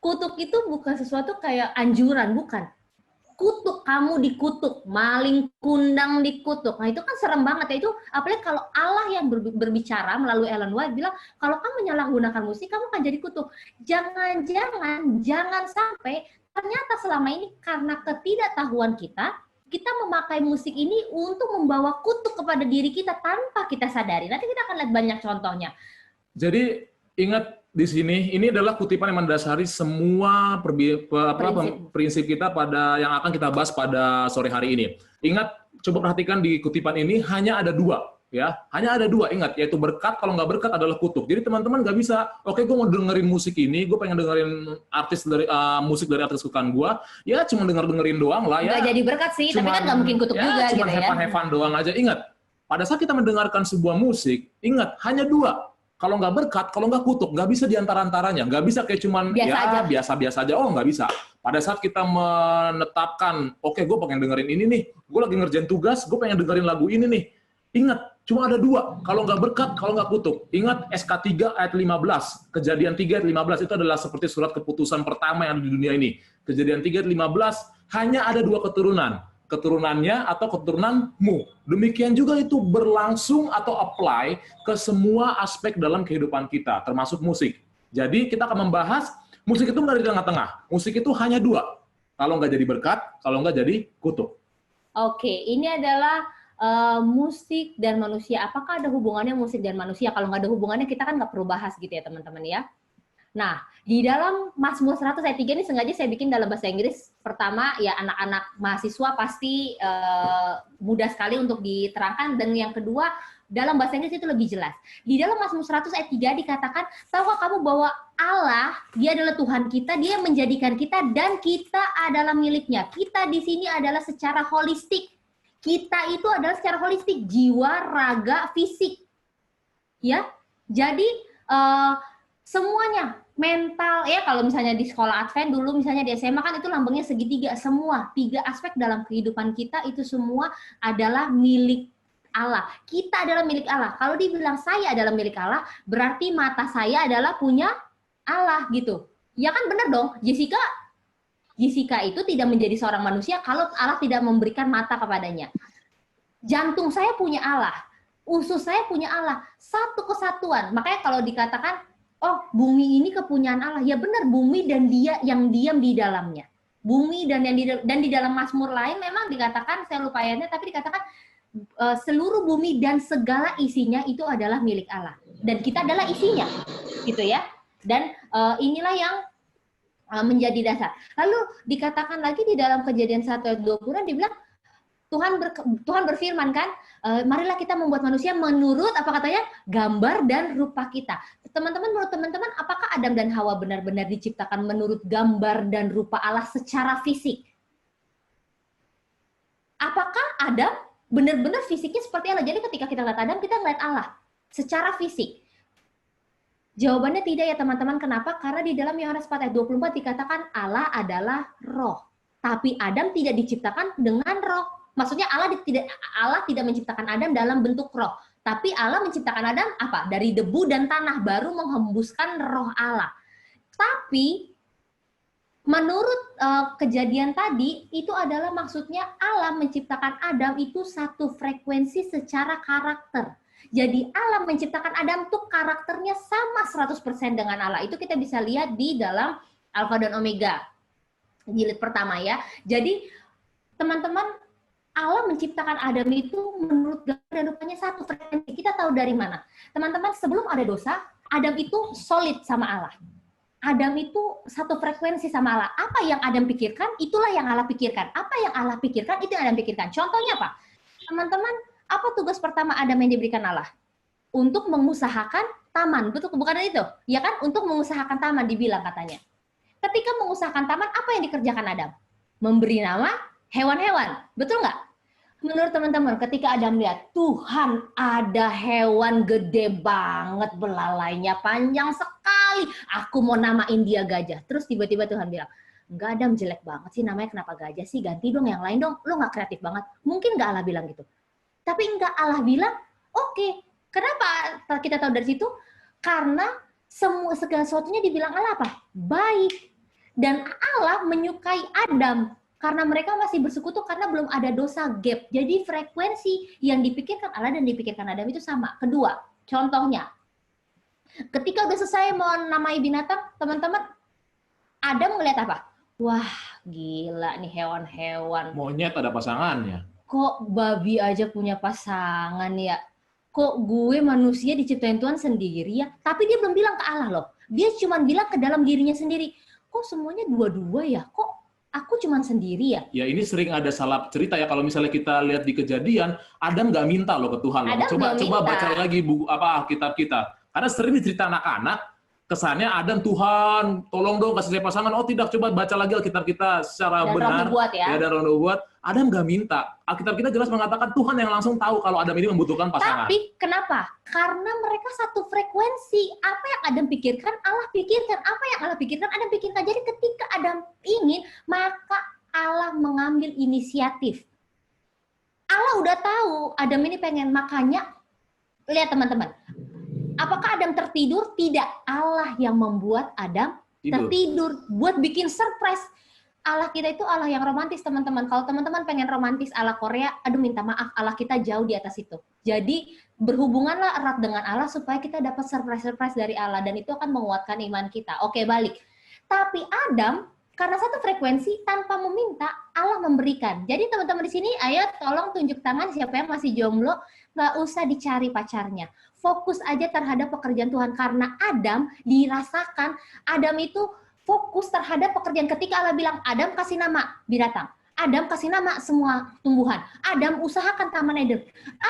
Kutuk itu bukan sesuatu kayak anjuran, bukan. Kutuk, kamu dikutuk, maling kundang dikutuk. Nah itu kan serem banget ya, itu apalagi kalau Allah yang berbicara melalui Ellen White bilang, kalau kamu menyalahgunakan musik, kamu akan jadi kutuk. Jangan sampai ternyata selama ini karena ketidaktahuan kita memakai musik ini untuk membawa kutuk kepada diri kita tanpa kita sadari. Nanti kita akan lihat banyak contohnya. Jadi ingat di sini, ini adalah kutipan yang mendasari semua prinsip kita pada yang akan kita bahas pada sore hari ini. Ingat, coba perhatikan di kutipan ini hanya ada dua, ya, hanya ada dua. Ingat, yaitu berkat. Kalau nggak berkat adalah kutuk. Jadi teman-teman nggak bisa, oke, gue mau dengerin musik ini, gue pengen dengerin musik dari artis kesukaan gue, ya cuma dengerin doang lah ya. Nggak jadi berkat sih, tapi kan nggak mungkin kutuk ya, juga. Cuma gitu have-fun doang aja. Ingat, pada saat kita mendengarkan sebuah musik, ingat hanya dua. Kalau nggak berkat, kalau nggak kutuk, nggak bisa diantara-antaranya. Nggak bisa kayak cuman biasa-biasa aja. Oh, nggak bisa. Pada saat kita menetapkan, oke, gue pengen dengerin ini nih. Gue lagi ngerjain tugas, gue pengen dengerin lagu ini nih. Ingat, cuma ada dua. Kalau nggak berkat, kalau nggak kutuk. Ingat SK 3 ayat 15. Kejadian 3 ayat 15 itu adalah seperti surat keputusan pertama yang ada di dunia ini. Kejadian 3 ayat 15, hanya ada dua keturunan. Keturunannya atau keturunanmu. Demikian juga itu berlangsung atau apply ke semua aspek dalam kehidupan kita, termasuk musik. Jadi kita akan membahas, musik itu nggak di tengah-tengah. Musik itu hanya dua. Kalau nggak jadi berkat, kalau nggak jadi kutuk. Oke, ini adalah musik dan manusia. Apakah ada hubungannya musik dan manusia? Kalau nggak ada hubungannya, kita kan nggak perlu bahas gitu ya teman-teman ya. Nah, di dalam Mazmur 100 ayat 3 ini sengaja saya bikin dalam bahasa Inggris. Pertama, ya anak-anak mahasiswa pasti mudah sekali untuk diterangkan. Dan yang kedua, dalam bahasa Inggris itu lebih jelas. Di dalam Mazmur 100 ayat 3 dikatakan, tahukah kamu bahwa Allah, dia adalah Tuhan kita, dia menjadikan kita, dan kita adalah miliknya. Kita di sini adalah secara holistik. Kita itu adalah secara holistik, jiwa, raga, fisik. Ya, jadi semuanya mental ya, kalau misalnya di sekolah Advent dulu, misalnya di SMA kan itu lambangnya segitiga, semua tiga aspek dalam kehidupan kita itu semua adalah milik Allah. Kita adalah milik Allah. Kalau dibilang saya adalah milik Allah, berarti mata saya adalah punya Allah gitu. Ya kan benar dong, Jessica itu tidak menjadi seorang manusia kalau Allah tidak memberikan mata kepadanya. Jantung saya punya Allah, usus saya punya Allah, satu kesatuan. Makanya kalau dikatakan oh, bumi ini kepunyaan Allah. Ya benar, bumi dan dia yang diam di dalamnya. Bumi dan di dalam Mazmur lain memang dikatakan, saya lupa ayatnya, tapi dikatakan seluruh bumi dan segala isinya itu adalah milik Allah. Dan kita adalah isinya. Gitu ya. Dan inilah yang menjadi dasar. Lalu dikatakan lagi di dalam Kejadian 1 ayat 20 dibilang Tuhan berfirman kan, marilah kita membuat manusia menurut apa katanya, gambar dan rupa kita. Teman-teman, menurut teman-teman, apakah Adam dan Hawa benar-benar diciptakan menurut gambar dan rupa Allah secara fisik? Apakah Adam benar-benar fisiknya seperti Allah? Jadi ketika kita lihat Adam, kita lihat Allah secara fisik. Jawabannya tidak ya teman-teman. Kenapa? Karena di dalam Yohanes 4 ayat 24 dikatakan Allah adalah roh. Tapi Adam tidak diciptakan dengan roh. Maksudnya Allah tidak menciptakan Adam dalam bentuk roh, tapi Allah menciptakan Adam apa? Dari debu dan tanah, baru menghembuskan roh Allah. Tapi menurut kejadian tadi itu adalah maksudnya Allah menciptakan Adam itu satu frekuensi secara karakter. Jadi Allah menciptakan Adam tuh karakternya sama 100% dengan Allah. Itu kita bisa lihat di dalam Alfa dan Omega jilid pertama ya. Jadi teman-teman, Allah menciptakan Adam itu menurut gambar dan rupanya satu frekuensi. Kita tahu dari mana? Teman-teman, sebelum ada dosa, Adam itu solid sama Allah. Adam itu satu frekuensi sama Allah. Apa yang Adam pikirkan, itulah yang Allah pikirkan. Apa yang Allah pikirkan, itu yang Adam pikirkan. Contohnya apa? Teman-teman, apa tugas pertama Adam yang diberikan Allah? Untuk mengusahakan taman. Betul, bukan itu? Ya kan? Untuk mengusahakan taman, dibilang katanya. Ketika mengusahakan taman, apa yang dikerjakan Adam? Memberi nama hewan-hewan, betul nggak? Menurut teman-teman, ketika Adam lihat, Tuhan ada hewan gede banget, belalainya panjang sekali, aku mau namain dia gajah. Terus tiba-tiba Tuhan bilang, enggak Adam, jelek banget sih namanya, kenapa gajah sih? Ganti dong yang lain dong, lu nggak kreatif banget. Mungkin nggak Allah bilang gitu. Tapi enggak, Allah bilang, oke. Kenapa kita tahu dari situ? Karena segala sesuatunya dibilang Allah apa? Baik. Dan Allah menyukai Adam karena mereka masih bersekutu karena belum ada dosa gap. Jadi frekuensi yang dipikirkan Allah dan dipikirkan Adam itu sama. Kedua, contohnya, ketika udah selesai menamai binatang, teman-teman, Adam ngeliat apa? Wah, gila nih hewan-hewan. Monyet ada pasangannya. Kok babi aja punya pasangan ya? Kok gue manusia diciptain Tuhan sendiri ya? Tapi dia belum bilang ke Allah loh. Dia cuma bilang ke dalam dirinya sendiri. Kok semuanya dua-dua ya? Kok aku cuma sendiri ya? Ya ini sering ada salah cerita ya. Kalau misalnya kita lihat di Kejadian, Adam nggak minta loh ke Tuhan. Loh. Coba baca lagi buku Alkitab kita. Karena sering cerita anak-anak, kesannya Adam, Tuhan, tolong dong kasih saya pasangan. Oh tidak, coba baca lagi Alkitab kita secara dan benar. Ya, dan Roh buat. Adam nggak minta. Alkitab kita jelas mengatakan Tuhan yang langsung tahu kalau Adam ini membutuhkan pasangan. Tapi kenapa? Karena mereka satu frekuensi. Apa yang Adam pikirkan, Allah pikirkan. Apa yang Allah pikirkan, Adam pikirkan. Jadi ketika Adam ingin, maka Allah mengambil inisiatif. Allah udah tahu Adam ini pengen, makanya lihat teman-teman. Apakah Adam tertidur? Tidak. Allah yang membuat Adam tertidur buat bikin surprise. Allah kita itu Allah yang romantis, teman-teman. Kalau teman-teman pengen romantis ala Korea, aduh minta maaf, Allah kita jauh di atas itu. Jadi berhubunganlah erat dengan Allah supaya kita dapat surprise-surprise dari Allah dan itu akan menguatkan iman kita. Oke, balik. Tapi Adam karena satu frekuensi tanpa meminta Allah memberikan. Jadi teman-teman di sini, ayo tolong tunjuk tangan siapa yang masih jomblo, nggak usah dicari pacarnya. Fokus aja terhadap pekerjaan Tuhan karena Adam dirasakan Adam itu fokus terhadap pekerjaan. Ketika Allah bilang, Adam kasih nama binatang, Adam kasih nama semua tumbuhan, Adam usahakan taman Eden,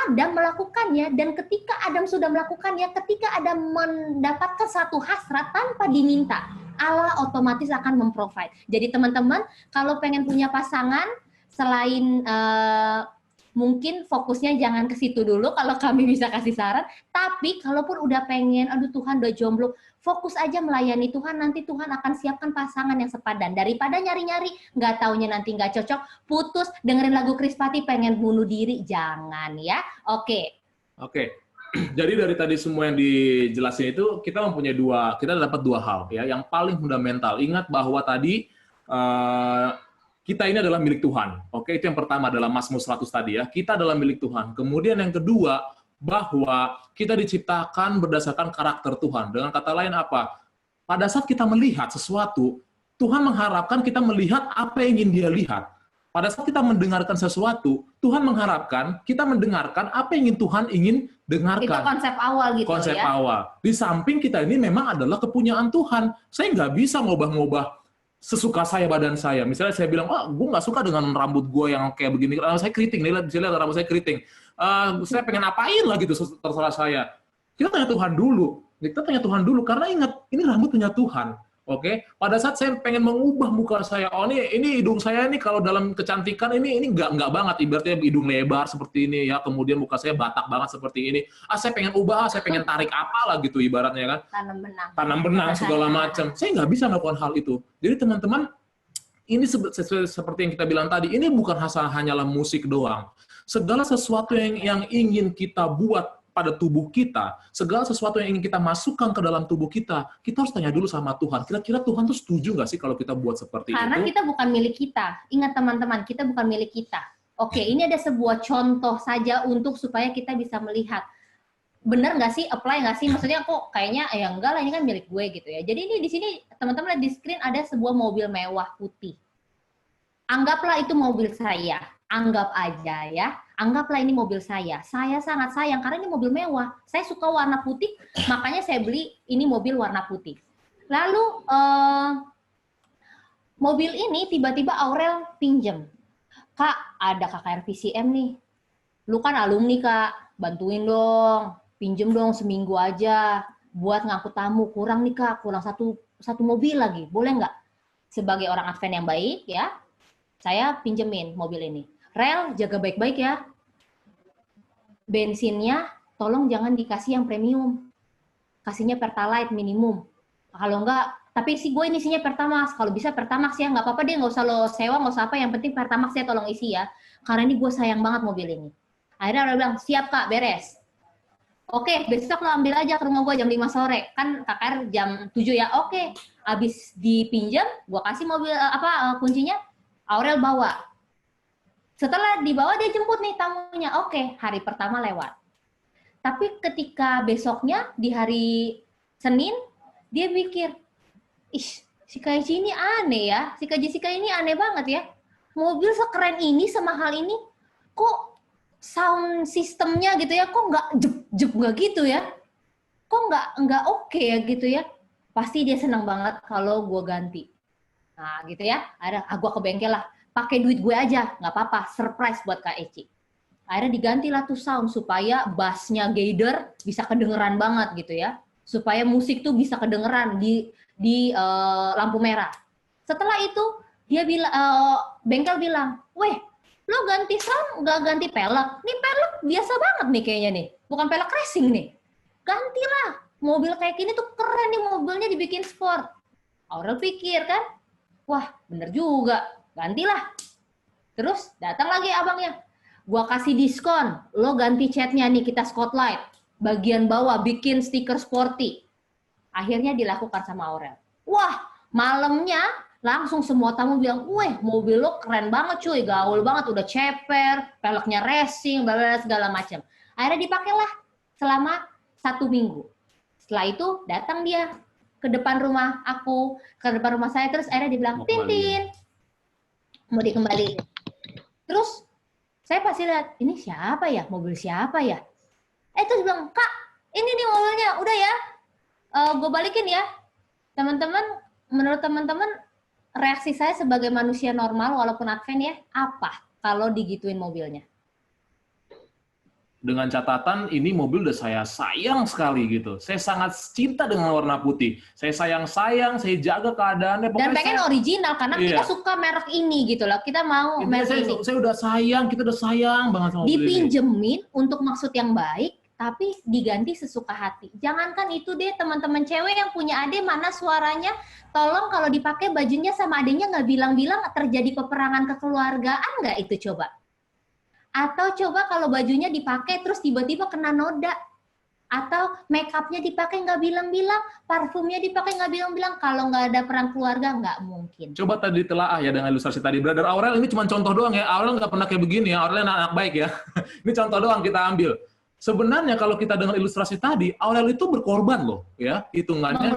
Adam melakukannya, dan ketika Adam sudah melakukannya, ketika Adam mendapatkan satu hasrat tanpa diminta, Allah otomatis akan memprovide. Jadi teman-teman, kalau pengen punya pasangan, selain mungkin fokusnya jangan ke situ dulu kalau kami bisa kasih saran, tapi kalaupun udah pengen, aduh Tuhan udah jomblo, fokus aja melayani Tuhan, nanti Tuhan akan siapkan pasangan yang sepadan. Daripada nyari-nyari, nggak taunya nanti nggak cocok, putus, dengerin lagu Krispati pengen bunuh diri, jangan ya. Oke. Jadi dari tadi semua yang dijelasin itu, kita dapat dua hal ya, yang paling fundamental. Ingat bahwa tadi kita ini adalah milik Tuhan. Oke, itu yang pertama adalah Mazmur 100 tadi ya. Kita adalah milik Tuhan. Kemudian yang kedua, bahwa kita diciptakan berdasarkan karakter Tuhan. Dengan kata lain apa? Pada saat kita melihat sesuatu, Tuhan mengharapkan kita melihat apa yang ingin Dia lihat. Pada saat kita mendengarkan sesuatu, Tuhan mengharapkan kita mendengarkan apa yang Tuhan ingin dengarkan. Itu konsep awal gitu ya. Konsep awal. Di samping kita ini memang adalah kepunyaan Tuhan. Saya nggak bisa ngubah-ngubah sesuka saya badan saya. Misalnya saya bilang, gue nggak suka dengan rambut gue yang kayak begini. Saya keriting, bisa lihat rambut saya keriting. Saya pengen apain lah gitu, terserah saya. Kita tanya Tuhan dulu. Karena ingat, ini rambut punya Tuhan. Oke, pada saat saya pengen mengubah muka saya, ini hidung saya ini kalau dalam kecantikan ini nggak banget, ibaratnya hidung lebar seperti ini ya, kemudian muka saya batak banget seperti ini. Saya pengen ubah, saya pengen tarik apalah gitu ibaratnya kan. Tanam benang segala macam. Saya nggak bisa melakukan hal itu. Jadi teman-teman, ini seperti yang kita bilang tadi, ini bukan hanyalah musik doang. Segala sesuatu yang ingin kita buat pada tubuh kita, segala sesuatu yang ingin kita masukkan ke dalam tubuh kita harus tanya dulu sama Tuhan. Kira-kira Tuhan tuh setuju nggak sih kalau kita buat seperti Karena itu? Kita bukan milik kita. Ingat teman-teman, kita bukan milik kita. Oke, ini ada sebuah contoh saja untuk supaya kita bisa melihat. Benar nggak sih? Apply nggak sih? Maksudnya kok kayaknya ya enggak lah, ini kan milik gue gitu ya. Jadi ini di sini teman-teman lihat di screen ada sebuah mobil mewah putih. Anggaplah itu mobil saya. Anggap aja ya. Anggaplah ini mobil saya. Saya sangat sayang karena ini mobil mewah. Saya suka warna putih, makanya saya beli ini mobil warna putih. Lalu mobil ini tiba-tiba Aurel pinjem. Kak, ada KKR VCM nih. Lu kan alumni Kak, bantuin dong. Pinjem dong seminggu aja buat ngangkut tamu. Kurang nih Kak, kurang satu mobil lagi. Boleh nggak? Sebagai orang Advent yang baik ya, saya pinjemin mobil ini. Rel, jaga baik-baik ya. Bensinnya tolong jangan dikasih yang premium. Kasihnya Pertalite minimum. Kalau enggak, tapi sih gue isinya Pertamax. Kalau bisa Pertamax ya, nggak apa-apa deh, nggak usah lo sewa, nggak usah apa. Yang penting Pertamax ya tolong isi ya. Karena ini gue sayang banget mobil ini. Akhirnya orang bilang, siap Kak, beres. Oke, besok lo ambil aja ke rumah gue jam 5 sore. Kan KKR jam 7 ya. Oke, Abis dipinjam, gue kasih mobil kuncinya, Aurel bawa. Setelah dibawa dia jemput nih tamunya. Oke, hari pertama lewat. Tapi ketika besoknya di hari Senin, dia mikir, ih, si Kak Eci ini aneh ya. Si Kak Jessica ini aneh banget ya. Mobil sekeren ini, semahal ini, kok sound sistemnya gitu ya, kok nggak jep nggak gitu ya? Kok nggak oke ya gitu ya? Pasti dia senang banget kalau gue ganti. Nah gitu ya, gue ke bengkel lah, pakai duit gue aja, nggak apa-apa, surprise buat Kak Eci. Akhirnya digantilah tuh sound supaya bassnya Gator bisa kedengeran banget gitu ya, supaya musik tuh bisa kedengeran di lampu merah. Setelah itu dia bengkel bilang, weh, lo ganti sound nggak ganti pelek? Nih pelek biasa banget nih kayaknya nih, bukan pelek racing nih. Gantilah, mobil kayak gini tuh keren nih, mobilnya dibikin sport. Aurel pikir kan, wah bener juga, gantilah. Terus datang lagi abangnya, gua kasih diskon, lo ganti catnya nih, kita spotlight. Bagian bawah bikin stiker sporty. Akhirnya dilakukan sama Aurel. Wah, malamnya langsung semua tamu bilang, weh mobil lo keren banget cuy, gaul banget, udah ceper, peleknya racing, segala macam. Akhirnya dipakailah selama 1 minggu. Setelah itu datang dia ke depan rumah aku, ke depan rumah saya, terus akhirnya dibilang, Tintin, mau dikembaliin. Terus saya pasti lihat, ini siapa ya, mobil siapa ya? Terus bilang, Kak, ini nih mobilnya, udah ya, gue balikin ya. Teman-teman, menurut teman-teman, reaksi saya sebagai manusia normal, walaupun advent ya, apa kalau digituin mobilnya? Dengan catatan ini mobil udah saya sayang sekali gitu. Saya sangat cinta dengan warna putih. Saya sayang-sayang, saya jaga keadaannya. Dan pengen original karena kita suka merek ini gitu loh. Kita mau merek ini. Saya udah sayang, kita udah sayang banget sama mobil ini. Dipinjemin untuk maksud yang baik, tapi diganti sesuka hati. Jangankan itu deh, teman-teman cewek yang punya adik, mana suaranya, tolong kalau dipakai bajunya sama adiknya nggak bilang-bilang terjadi peperangan kekeluargaan nggak itu coba? Atau coba kalau bajunya dipakai terus tiba-tiba kena noda. Atau make up-nya dipakai nggak bilang-bilang, parfumnya dipakai nggak bilang-bilang, kalau nggak ada perang keluarga nggak mungkin. Coba tadi ditelaah ya dengan ilustrasi tadi. Brother Aurel ini cuma contoh doang ya. Aurel nggak pernah kayak begini ya. Aurel anak baik ya. Ini contoh doang kita ambil. Sebenarnya kalau kita dengan ilustrasi tadi, Aurel itu berkorban loh, ya hitungannya.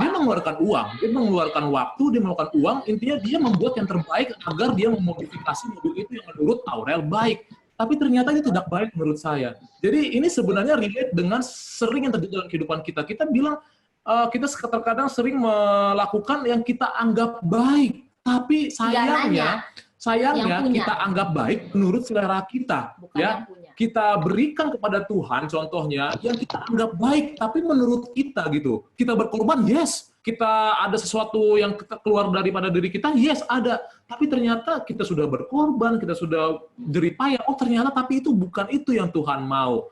Dia mengeluarkan uang, dia mengeluarkan waktu, dia mengeluarkan uang. Intinya dia membuat yang terbaik agar dia memodifikasi mobil itu yang menurut Aurel baik. Tapi ternyata ini tidak baik menurut saya. Jadi ini sebenarnya relate dengan sering yang terjadi dalam kehidupan kita. Kita bilang kita terkadang sering melakukan yang kita anggap baik, tapi sayangnya kita anggap baik menurut selera kita. Bukan ya. Kita berikan kepada Tuhan contohnya yang kita anggap baik, tapi menurut kita gitu. Kita berkorban, yes. Kita ada sesuatu yang keluar daripada diri kita, yes ada. Tapi ternyata kita sudah berkorban, kita sudah jeripaya. Oh ternyata tapi itu bukan itu yang Tuhan mau.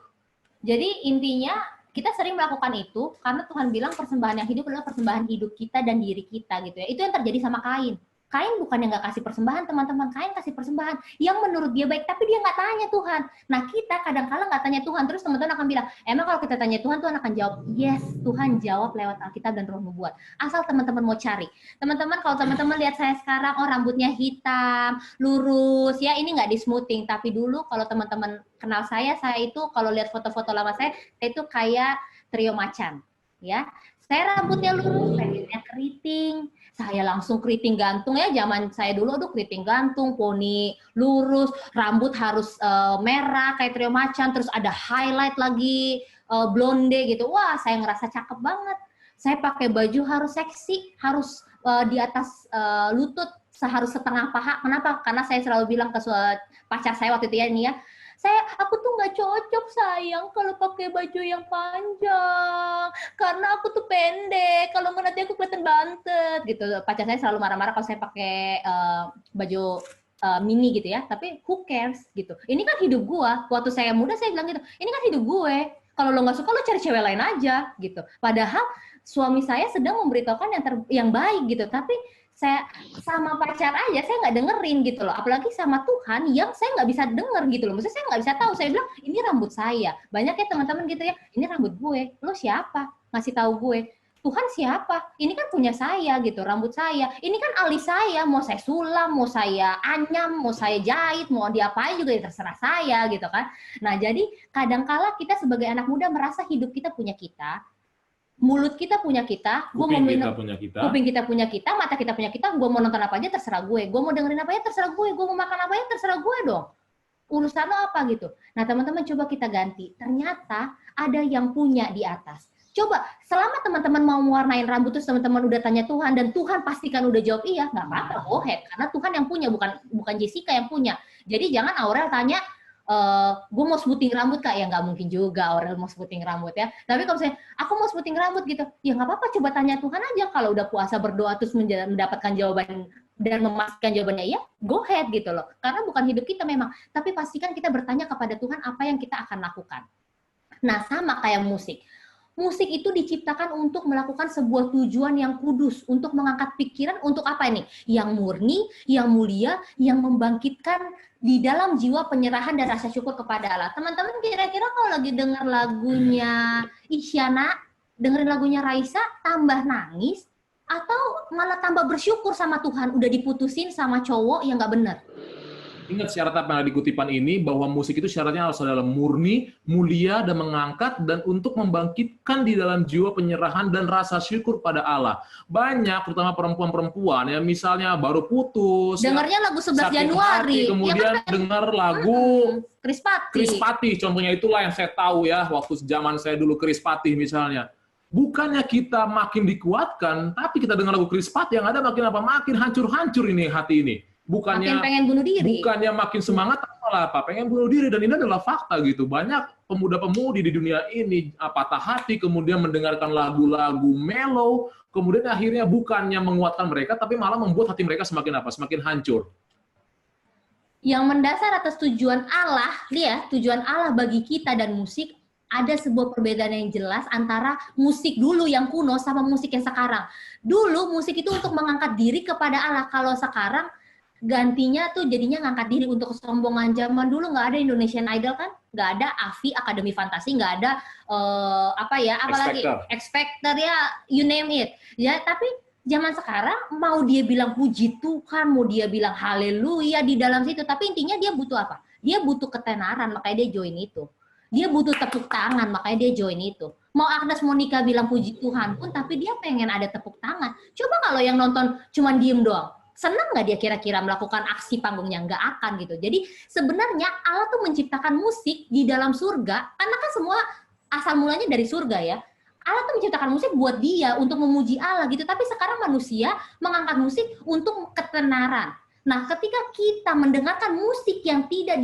Jadi intinya kita sering melakukan itu karena Tuhan bilang persembahan yang hidup adalah persembahan hidup kita dan diri kita gitu ya. Itu yang terjadi sama Kain. Kain bukan yang nggak kasih persembahan, teman-teman. Kain kasih persembahan yang menurut dia baik, tapi dia nggak tanya Tuhan. Nah, kita kadang-kala nggak tanya Tuhan, terus teman-teman akan bilang, emang kalau kita tanya Tuhan, Tuhan akan jawab, yes, Tuhan jawab lewat Alkitab dan Roh Nubuat. Asal teman-teman mau cari. Teman-teman, kalau teman-teman lihat saya sekarang, oh rambutnya hitam, lurus, ya ini nggak di smoothing. Tapi dulu kalau teman-teman kenal saya itu kalau lihat foto-foto lama saya itu kayak trio macan. Ya, saya rambutnya lurus, pendeknya keriting, saya langsung keriting gantung ya, zaman saya dulu aduh keriting gantung, poni lurus, rambut harus merah kayak trio macan, terus ada highlight lagi, blonde gitu. Wah, saya ngerasa cakep banget. Saya pakai baju harus seksi, harus di atas lutut, harus setengah paha. Kenapa? Karena saya selalu bilang ke pacar saya waktu itu ya, nih ya, aku tuh nggak cocok sayang kalau pakai baju yang panjang karena aku tuh pendek, kalau nggak nanti aku kelihatan bantet gitu. Pacar saya selalu marah-marah kalau saya pakai baju mini gitu ya, tapi who cares gitu, ini kan hidup gua. Waktu saya muda saya bilang gitu, ini kan hidup gue, kalau lo nggak suka lo cari cewek lain aja gitu. Padahal suami saya sedang memberitahukan yang baik gitu, tapi saya sama pacar aja saya nggak dengerin gitu loh, apalagi sama Tuhan yang saya nggak bisa denger gitu loh. Maksudnya saya nggak bisa tahu. Saya bilang ini rambut saya, banyak ya teman-teman gitu ya, ini rambut gue, lo siapa ngasih tahu gue? Tuhan siapa? Ini kan punya saya gitu, rambut saya. Ini kan alis saya, mau saya sulam, mau saya anyam, mau saya jahit, mau diapain juga ya terserah saya gitu kan. Nah, jadi kadangkala kita sebagai anak muda merasa hidup kita punya kita, mulut kita punya kita, kuping kita punya kita, kuping kita punya kita, mata kita punya kita, gue mau nonton apa aja terserah gue mau dengerin apa aja terserah gue mau makan apa aja terserah gue dong. Urusan lo apa gitu. Nah, teman-teman coba kita ganti. Ternyata ada yang punya di atas. Coba, selama teman-teman mau mewarnain rambut terus teman-teman udah tanya Tuhan dan Tuhan pastikan udah jawab iya, nggak apa-apa, go ahead. Karena Tuhan yang punya, bukan Jessica yang punya. Jadi jangan Aurel tanya, gue mau smoothing rambut Kak, ya nggak mungkin juga Aurel mau smoothing rambut ya. Tapi kalau misalnya aku mau smoothing rambut gitu, ya nggak apa-apa, coba tanya Tuhan aja. Kalau udah puasa berdoa terus mendapatkan jawaban dan memastikan jawabannya iya, go ahead gitu loh. Karena bukan hidup kita memang, tapi pastikan kita bertanya kepada Tuhan apa yang kita akan lakukan. Nah, sama kayak musik. Musik itu diciptakan untuk melakukan sebuah tujuan yang kudus, untuk mengangkat pikiran, untuk apa ini? Yang murni, yang mulia, yang membangkitkan di dalam jiwa penyerahan dan rasa syukur kepada Allah. Teman-teman kira-kira kalau lagi dengar lagunya Isyana, dengerin lagunya Raisa, tambah nangis, atau malah tambah bersyukur sama Tuhan, udah diputusin sama cowok yang nggak benar? Ingat syarat apa yang ada di kutipan ini, bahwa musik itu syaratnya harus adalah murni, mulia, dan mengangkat, dan untuk membangkitkan di dalam jiwa penyerahan dan rasa syukur pada Allah. Banyak, terutama perempuan-perempuan, ya misalnya baru putus, dengarnya lagu 11 Januari, hati, kemudian ya, dengar lagu Krispatih, contohnya itulah yang saya tahu ya, waktu zaman saya dulu Krispatih misalnya. Bukannya kita makin dikuatkan, tapi kita dengar lagu Krispatih yang ada makin apa? Makin hancur-hancur ini hati ini. Bukannya makin pengen bunuh diri. Bukannya makin semangat, malah apa? Pengen bunuh diri. Dan ini adalah fakta gitu. Banyak pemuda-pemudi di dunia ini patah hati, kemudian mendengarkan lagu-lagu mellow, kemudian akhirnya bukannya menguatkan mereka, tapi malah membuat hati mereka semakin apa? Semakin hancur. Yang mendasar atas tujuan Allah, lihat, tujuan Allah bagi kita dan musik, ada sebuah perbedaan yang jelas antara musik dulu yang kuno sama musik yang sekarang. Dulu musik itu untuk mengangkat diri kepada Allah. Kalau sekarang gantinya tuh jadinya ngangkat diri untuk kesombongan. Zaman dulu nggak ada Indonesian Idol kan, nggak ada AFI, Akademi Fantasi, nggak ada apalagi X Factor ya, you name it. Ya, tapi zaman sekarang mau dia bilang puji Tuhan, mau dia bilang haleluya di dalam situ, tapi intinya dia butuh apa? Dia butuh ketenaran, makanya dia join itu. Dia butuh tepuk tangan, makanya dia join itu. Mau Agnes Monica bilang puji Tuhan pun, tapi dia pengen ada tepuk tangan. Coba kalau yang nonton cuma diem doang, senang nggak dia kira-kira melakukan aksi panggungnya? Nggak akan gitu. Jadi sebenarnya Allah tuh menciptakan musik di dalam surga, karena kan semua asal mulanya dari surga ya. Allah tuh menciptakan musik buat dia, untuk memuji Allah gitu. Tapi sekarang manusia mengangkat musik untuk ketenaran. Nah, ketika kita mendengarkan musik yang tidak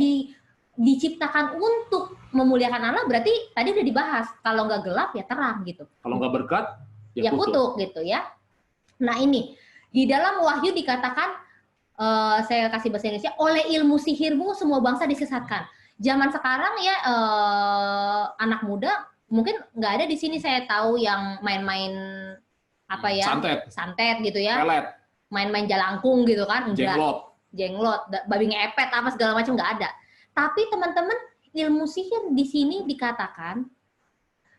diciptakan untuk memuliakan Allah, berarti tadi udah dibahas, kalau nggak gelap ya terang gitu. Kalau nggak berkat, ya kutuk gitu ya. Nah ini, di dalam Wahyu dikatakan, saya kasih bahasa Indonesia, oleh ilmu sihirmu semua bangsa disesatkan. Zaman sekarang ya, anak muda mungkin nggak ada di sini saya tahu yang main-main apa ya, santet gitu ya, pelet, main-main jalangkung gitu kan, enggak, jenglot, babi ngepet apa segala macam nggak ada. Tapi teman-teman, ilmu sihir di sini dikatakan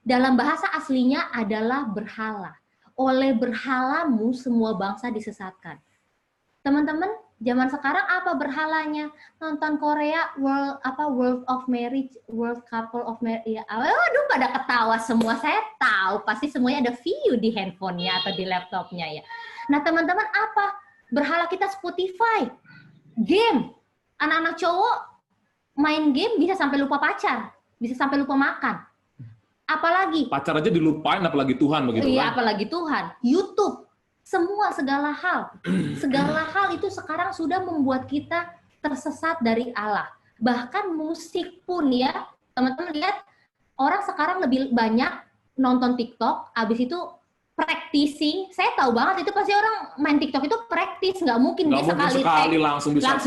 dalam bahasa aslinya adalah berhala. Oleh berhalamu semua bangsa disesatkan. Teman-teman, zaman sekarang apa berhalanya? Nonton Korea World of Marriage, World Couple of Marriage. Ya, aduh pada ketawa semua. Saya tahu pasti semuanya ada view di handphonenya atau di laptopnya ya. Nah, teman-teman, apa? Berhala kita Spotify, game. Anak-anak cowok main game bisa sampai lupa pacar, bisa sampai lupa makan. Apalagi pacar aja dilupain, apalagi Tuhan begitu iya, kan? Apalagi Tuhan. YouTube, semua segala hal itu sekarang sudah membuat kita tersesat dari Allah. Bahkan musik pun ya, teman-teman lihat, orang sekarang lebih banyak nonton TikTok, abis itu practicing. Saya tahu banget itu pasti orang main TikTok itu praktis, nggak mungkin dia sekali langsung bisa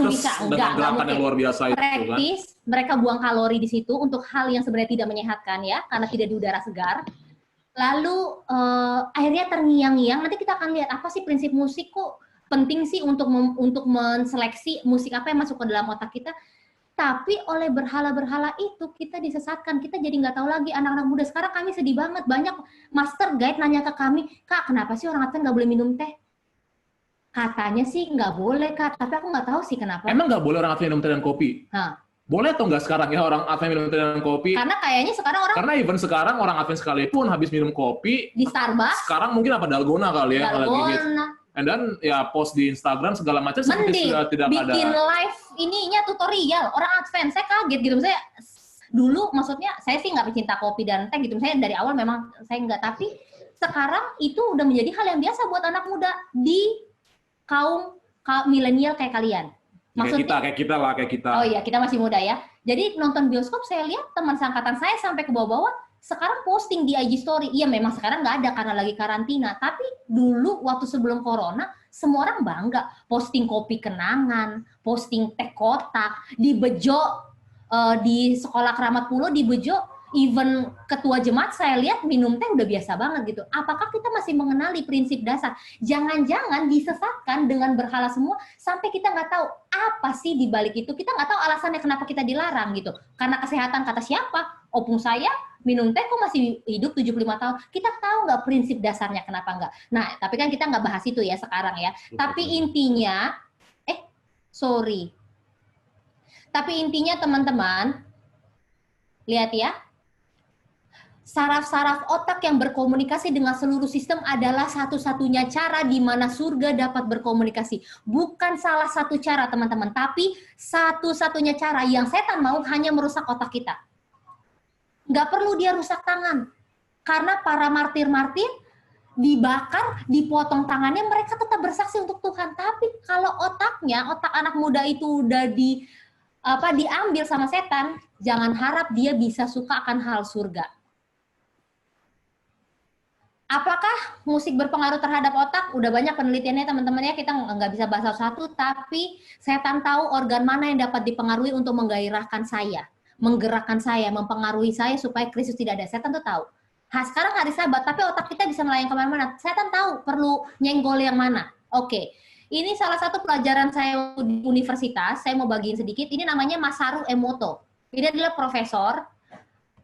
dengan gerakan yang luar biasa itu praktis, kan? Mereka buang kalori di situ untuk hal yang sebenarnya tidak menyehatkan ya, karena tidak di udara segar. Lalu akhirnya terngiang-ngiang. Nanti kita akan lihat apa sih prinsip musik kok penting sih untuk menseleksi musik apa yang masuk ke dalam otak kita. Tapi oleh berhala-berhala itu kita disesatkan, kita jadi nggak tahu lagi. Anak-anak muda sekarang kami sedih banget, banyak master guide nanya ke kami, Kak kenapa sih orang Advent nggak boleh minum teh? Katanya sih nggak boleh Kak, tapi aku nggak tahu sih kenapa. Emang nggak boleh orang Advent minum teh dan kopi? Hah. Boleh atau nggak sekarang ya orang Advent minum teh dan kopi? Karena kayaknya sekarang orang... Karena even sekarang orang Advent sekalipun habis minum kopi, di Starbucks, sekarang mungkin apa dalgona kali ya. Dalgona. And then ya post di Instagram segala macam seperti sudah tidak ada. Bikin live ininya tutorial orang Advent, saya kaget gitu. Saya dulu maksudnya saya sih nggak pecinta kopi dan teh gitu. Saya dari awal memang saya nggak, tapi sekarang itu udah menjadi hal yang biasa buat anak muda di kaum milenial kayak kalian. Maksudnya, kayak kita. Oh iya, kita masih muda ya. Jadi nonton bioskop saya lihat teman seangkatan saya sampai ke bawah-bawah sekarang posting di IG story. Iya memang sekarang nggak ada karena lagi karantina. Tapi dulu waktu sebelum corona, semua orang bangga. Posting kopi kenangan, posting teh kotak, di Bejo, di sekolah Keramat Pulo, di Bejo, even ketua jemaat saya lihat minum teh udah biasa banget gitu. Apakah kita masih mengenali prinsip dasar? Jangan-jangan disesatkan dengan berhala semua sampai kita nggak tahu apa sih di balik itu. Kita nggak tahu alasannya kenapa kita dilarang gitu. Karena kesehatan kata siapa? Opung saya minum teh kok masih hidup 75 tahun. Kita tahu nggak prinsip dasarnya kenapa nggak? Nah, tapi kan kita nggak bahas itu ya sekarang ya. Tapi intinya, Tapi intinya teman-teman, lihat ya, saraf-saraf otak yang berkomunikasi dengan seluruh sistem adalah satu-satunya cara di mana surga dapat berkomunikasi. Bukan salah satu cara teman-teman, tapi satu-satunya cara yang setan mau hanya merusak otak kita. Nggak perlu dia rusak tangan. Karena para martir-martir dibakar, dipotong tangannya, mereka tetap bersaksi untuk Tuhan. Tapi kalau otaknya, otak anak muda itu udah diambil sama setan, jangan harap dia bisa suka akan hal surga. Apakah musik berpengaruh terhadap otak? Udah banyak penelitiannya teman-teman ya, kita nggak bisa bahas satu, tapi setan tahu organ mana yang dapat dipengaruhi untuk menggairahkan saya, menggerakkan saya, mempengaruhi saya supaya Kristus tidak ada. Setan tuh tahu. Sekarang hari Sabat, tapi otak kita bisa melayang kemana-mana. Setan tahu perlu nyenggol yang mana. Oke. Ini salah satu pelajaran saya di universitas, saya mau bagiin sedikit, ini namanya Masaru Emoto. Ini adalah profesor,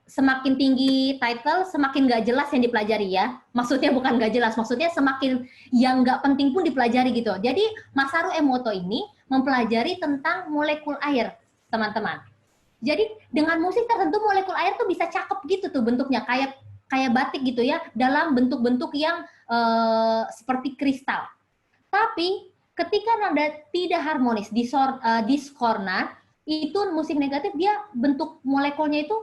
semakin tinggi title, semakin nggak jelas yang dipelajari ya. Maksudnya bukan nggak jelas, maksudnya semakin yang nggak penting pun dipelajari gitu. Jadi Masaru Emoto ini mempelajari tentang molekul air, teman-teman. Jadi dengan musik tertentu molekul air tuh bisa cakep gitu tuh bentuknya, kayak batik gitu ya, dalam bentuk-bentuk yang seperti kristal. Tapi ketika nada tidak harmonis, diskordan, itu musik negatif, dia bentuk molekulnya itu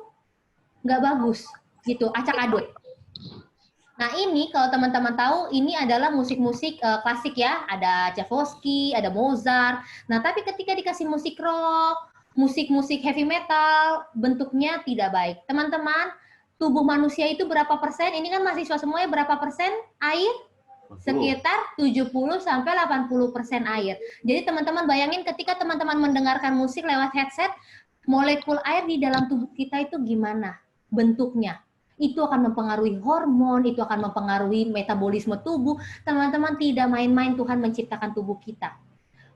nggak bagus, gitu, acak-adut. Nah ini kalau teman-teman tahu, ini adalah musik-musik klasik ya, ada Tchaikovsky, ada Mozart. Nah tapi ketika dikasih musik rock, musik-musik heavy metal, bentuknya tidak baik. Teman-teman, tubuh manusia itu berapa persen? Ini kan mahasiswa semuanya berapa persen air? Sekitar 70-80% air. Jadi teman-teman bayangin ketika teman-teman mendengarkan musik lewat headset, molekul air di dalam tubuh kita itu gimana bentuknya. Itu akan mempengaruhi hormon, itu akan mempengaruhi metabolisme tubuh. Teman-teman tidak main-main Tuhan menciptakan tubuh kita.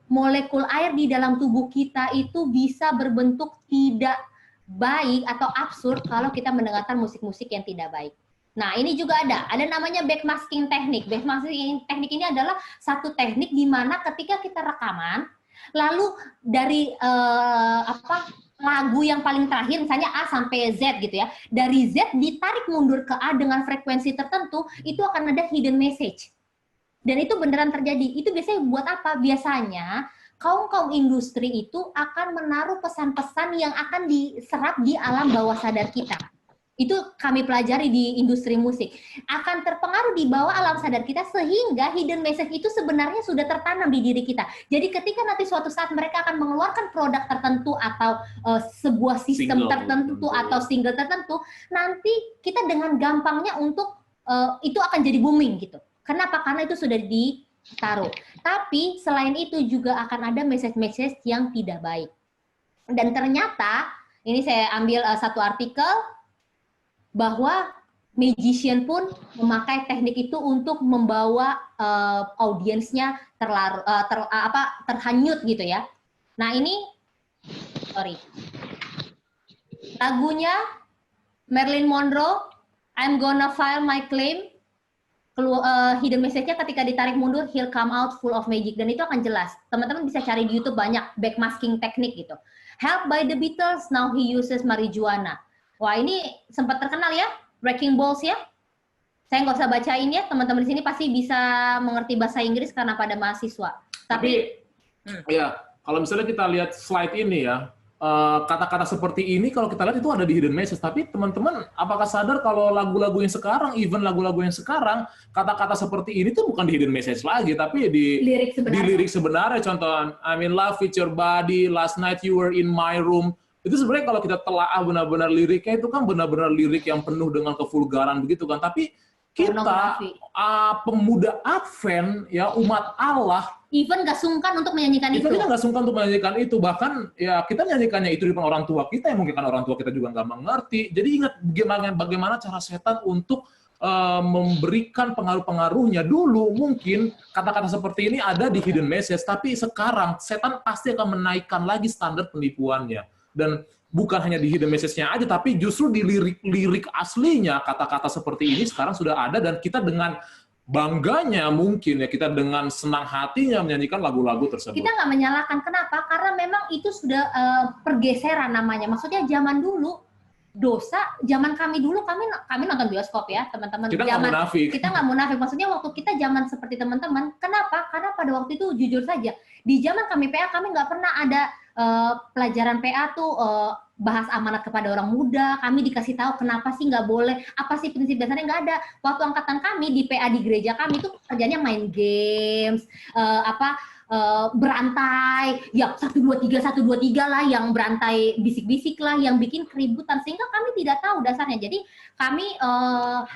Molekul air di dalam tubuh kita itu bisa berbentuk tidak baik atau absurd kalau kita mendengarkan musik-musik yang tidak baik. Nah, ini juga ada namanya backmasking teknik. Backmasking teknik ini adalah satu teknik di mana ketika kita rekaman, lalu dari lagu yang paling terakhir, misalnya A sampai Z gitu ya, dari Z ditarik mundur ke A dengan frekuensi tertentu, itu akan ada hidden message. Dan itu beneran terjadi. Itu biasanya buat apa? Biasanya kaum industri itu akan menaruh pesan-pesan yang akan diserap di alam bawah sadar kita. Itu kami pelajari di industri musik. Akan terpengaruh di bawah alam sadar kita sehingga hidden message itu sebenarnya sudah tertanam di diri kita. Jadi ketika nanti suatu saat mereka akan mengeluarkan produk tertentu atau sebuah sistem tertentu atau single tertentu, nanti kita dengan gampangnya untuk itu akan jadi booming gitu. Kenapa? Karena itu sudah ditaruh. Tapi selain itu juga akan ada message-message yang tidak baik. Dan ternyata, ini saya ambil satu artikel, bahwa magician pun memakai teknik itu untuk membawa audiensnya terhanyut gitu ya. Nah ini sorry. Lagunya Marilyn Monroe, I'm Gonna File My Claim. Hidden message-nya ketika ditarik mundur, he'll come out full of magic, dan itu akan jelas. Teman-teman bisa cari di YouTube banyak backmasking teknik gitu. Help by the Beatles, now he uses marijuana. Wah, ini sempat terkenal ya, Breaking Balls ya. Saya nggak usah bacain ya, teman-teman di sini pasti bisa mengerti bahasa Inggris karena pada mahasiswa. Tapi ya, kalau misalnya kita lihat slide ini ya, kata-kata seperti ini kalau kita lihat itu ada di hidden message, tapi teman-teman apakah sadar kalau lagu-lagu yang sekarang, even lagu-lagu yang sekarang, kata-kata seperti ini tuh bukan di hidden message lagi, tapi di lirik sebenarnya. Contoh, I'm in love with your body, last night you were in my room. Itu sebenarnya kalau kita telaah benar-benar liriknya itu kan benar-benar lirik yang penuh dengan kevulgaran begitu kan, tapi kita pemuda Advent ya, umat Allah, even gak sungkan untuk menyanyikan itu. Kita nggak sungkan untuk menyanyikan itu, bahkan ya kita nyanyikannya itu di depan orang tua kita, yang mungkin kan orang tua kita juga nggak mengerti. Jadi ingat bagaimana cara setan untuk memberikan pengaruh-pengaruhnya. Dulu mungkin kata-kata seperti ini ada di hidden message, tapi sekarang setan pasti akan menaikkan lagi standar penipuannya. Dan bukan hanya di hidden message-nya aja, tapi justru di lirik aslinya kata-kata seperti ini sekarang sudah ada, dan kita dengan bangganya mungkin ya, kita dengan senang hatinya menyanyikan lagu-lagu tersebut. Kita nggak menyalahkan, kenapa? Karena memang itu sudah pergeseran namanya. Maksudnya zaman dulu dosa, zaman kami dulu kami nonton bioskop ya teman-teman. Kita nggak munafik. Kita nggak munafik. Maksudnya waktu kita zaman seperti teman-teman. Kenapa? Karena pada waktu itu jujur saja di zaman kami PA kami nggak pernah ada pelajaran PA tuh bahas amanat kepada orang muda. Kami dikasih tahu kenapa sih nggak boleh, apa sih prinsip dasarnya, nggak ada. Waktu angkatan kami di PA di gereja kami tuh kerjanya main games, berantai, ya 1 2 3 lah, yang berantai bisik-bisik lah, yang bikin keributan, sehingga kami tidak tahu dasarnya. Jadi kami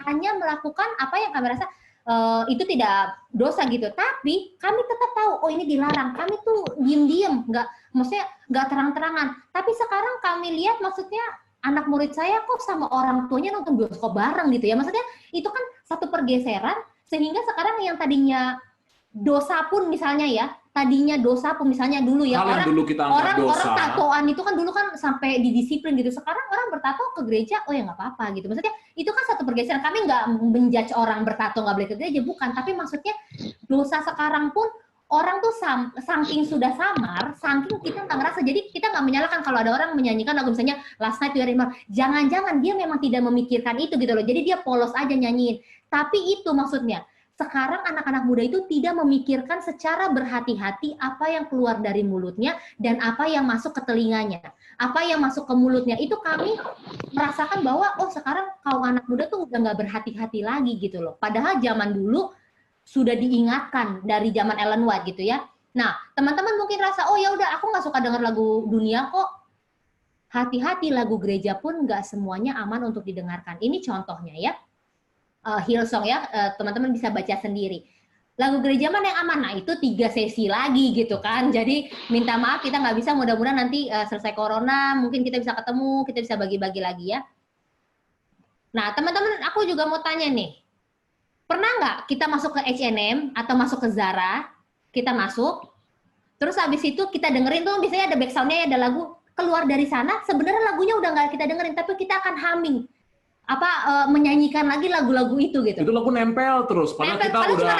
hanya melakukan apa yang kami rasa itu tidak dosa gitu, tapi kami tetap tahu oh ini dilarang. Kami tuh diem-diem, maksudnya nggak terang-terangan. Tapi sekarang kami lihat, maksudnya anak murid saya kok sama orang tuanya nonton bioskop bareng gitu ya. Maksudnya itu kan satu pergeseran, sehingga sekarang yang tadinya dosa pun misalnya ya, dulu ya, orang tatoan itu kan dulu kan sampai didisiplin gitu. Sekarang orang bertato ke gereja, oh ya nggak apa-apa gitu. Maksudnya itu kan satu pergeseran. Kami nggak menjudge orang bertato nggak boleh ke gereja, bukan. Tapi maksudnya dosa sekarang pun orang tuh saking sudah samar, saking kita nggak ngerasa. Jadi kita nggak menyalahkan kalau ada orang menyanyikan lagu misalnya Last Night You Were in My Room. Jangan-jangan dia memang tidak memikirkan itu gitu loh. Jadi dia polos aja nyanyiin. Tapi itu maksudnya. Sekarang anak-anak muda itu tidak memikirkan secara berhati-hati apa yang keluar dari mulutnya dan apa yang masuk ke telinganya, apa yang masuk ke mulutnya. Itu kami merasakan bahwa oh sekarang kaum anak muda tuh udah nggak berhati-hati lagi gitu loh. Padahal zaman dulu sudah diingatkan dari zaman Ellen White gitu ya. Nah teman-teman mungkin rasa oh ya udah aku nggak suka dengar lagu dunia kok. Hati-hati, lagu gereja pun nggak semuanya aman untuk didengarkan. Ini contohnya ya. Hillsong ya, teman-teman bisa baca sendiri. Lagu gereja mana yang aman? Nah itu 3 sesi lagi gitu kan. Jadi minta maaf kita nggak bisa, mudah-mudahan nanti selesai corona mungkin kita bisa ketemu, kita bisa bagi-bagi lagi ya. Nah teman-teman aku juga mau tanya nih, pernah nggak kita masuk ke H&M atau masuk ke Zara, kita masuk, terus habis itu kita dengerin tuh biasanya ada backsound-nya, ada lagu, keluar dari sana sebenarnya lagunya udah nggak kita dengerin, tapi kita akan humming. Menyanyikan lagi lagu-lagu itu gitu. Itu lagu nempel terus. Padahal kita udah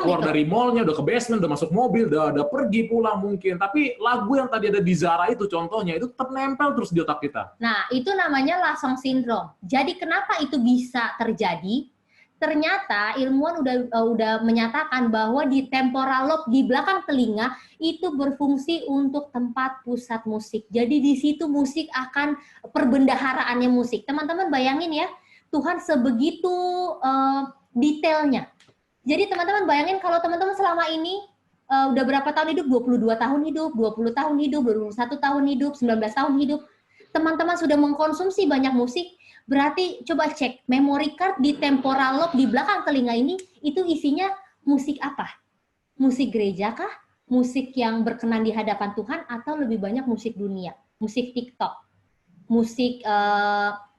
keluar dari mallnya, udah ke basement, udah masuk mobil, udah pergi pulang mungkin. Tapi lagu yang tadi ada di Zara itu contohnya, itu tetap nempel terus di otak kita. Nah, itu namanya last song syndrome. Jadi kenapa itu bisa terjadi? Ternyata ilmuwan udah menyatakan bahwa di temporal lobe di belakang telinga itu berfungsi untuk tempat pusat musik. Jadi di situ musik akan perbendaharaannya musik. Teman-teman bayangin ya, Tuhan sebegitu detailnya. Jadi teman-teman bayangin kalau teman-teman selama ini udah berapa tahun hidup? 22 tahun hidup, 20 tahun hidup, 21 tahun hidup, 19 tahun hidup. Teman-teman sudah mengkonsumsi banyak musik. Berarti coba cek memory card di temporal lobe di belakang telinga ini itu isinya musik apa? Musik gereja kah? Musik yang berkenan di hadapan Tuhan atau lebih banyak musik dunia? Musik TikTok? Musik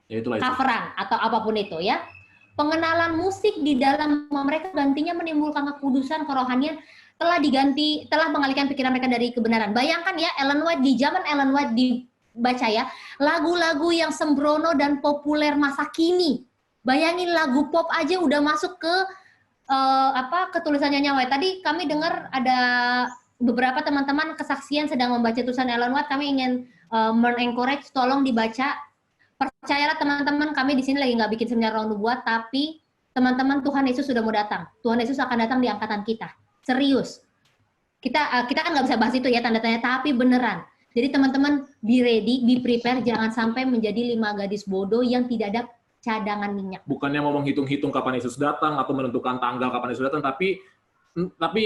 coveran atau apapun itu ya? Pengenalan musik di dalam mereka gantinya menimbulkan kekudusan, kerohanian telah mengalihkan pikiran mereka dari kebenaran. Bayangkan ya Ellen White di zaman Ellen White di baca ya, lagu-lagu yang sembrono dan populer masa kini. Bayangin lagu pop aja udah masuk ke ketulisannya Nyawa. Tadi kami dengar ada beberapa teman-teman kesaksian sedang membaca tulisan Ellen White. Kami ingin men-encourage, tolong dibaca. Percayalah teman-teman, kami di sini lagi nggak bikin seminar Roh Nubuat, tapi teman-teman, Tuhan Yesus sudah mau datang. Tuhan Yesus akan datang di angkatan kita. Serius. Kita kan nggak bisa bahas itu ya tanda-tanya, tapi beneran. Jadi teman-teman, be ready, be prepare, jangan sampai menjadi 5 gadis bodoh yang tidak ada cadangan minyak. Bukannya mau menghitung-hitung kapan Yesus datang atau menentukan tanggal kapan Yesus datang, tapi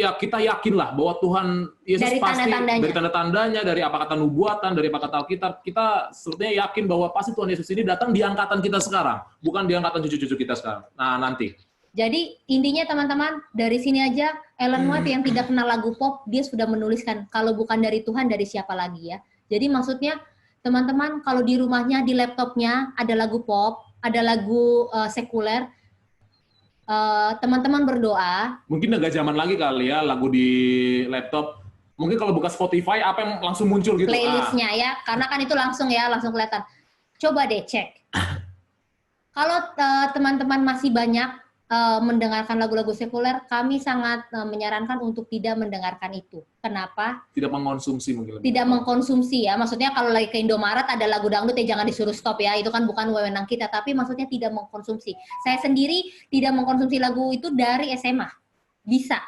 ya kita yakinlah bahwa Tuhan Yesus dari pasti tanda-tandanya. Dari tanda-tandanya, dari apa kata nubuatan, dari apa kata Alkitab, kita sebetulnya yakin bahwa pasti Tuhan Yesus ini datang di angkatan kita sekarang, bukan di angkatan cucu-cucu kita sekarang. Nah, nanti. Jadi intinya teman-teman, dari sini aja Ellen White yang tidak kenal lagu pop, dia sudah menuliskan kalau bukan dari Tuhan, dari siapa lagi ya. Jadi maksudnya teman-teman kalau di rumahnya, di laptopnya ada lagu pop, ada lagu sekuler, teman-teman berdoa. Mungkin agak zaman lagi kali ya, lagu di laptop. Mungkin kalau buka Spotify, apa yang langsung muncul gitu? Playlistnya ya, karena kan itu langsung kelihatan. Coba deh cek. Kalau teman-teman masih banyak mendengarkan lagu-lagu sekuler, kami sangat menyarankan untuk tidak mendengarkan itu. Kenapa? Tidak mengkonsumsi mungkin. Tidak mengkonsumsi ya. Maksudnya kalau lagi ke Indomaret ada lagu dangdut ya jangan disuruh stop ya. Itu kan bukan wewenang kita, tapi maksudnya tidak mengkonsumsi. Saya sendiri tidak mengkonsumsi lagu itu dari SMA. Bisa.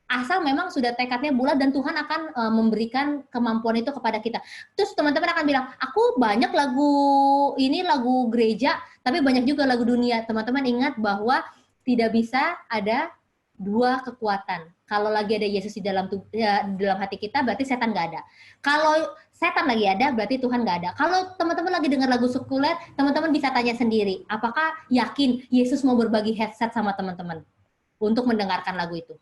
Asal memang sudah tekadnya bulat dan Tuhan akan memberikan kemampuan itu kepada kita. Terus teman-teman akan bilang, aku banyak lagu gereja, tapi banyak juga lagu dunia. Teman-teman ingat bahwa tidak bisa ada 2 kekuatan. Kalau lagi ada Yesus di dalam hati kita, berarti setan nggak ada. Kalau setan lagi ada, berarti Tuhan nggak ada. Kalau teman-teman lagi dengar lagu sekuler, teman-teman bisa tanya sendiri, apakah yakin Yesus mau berbagi headset sama teman-teman untuk mendengarkan lagu itu?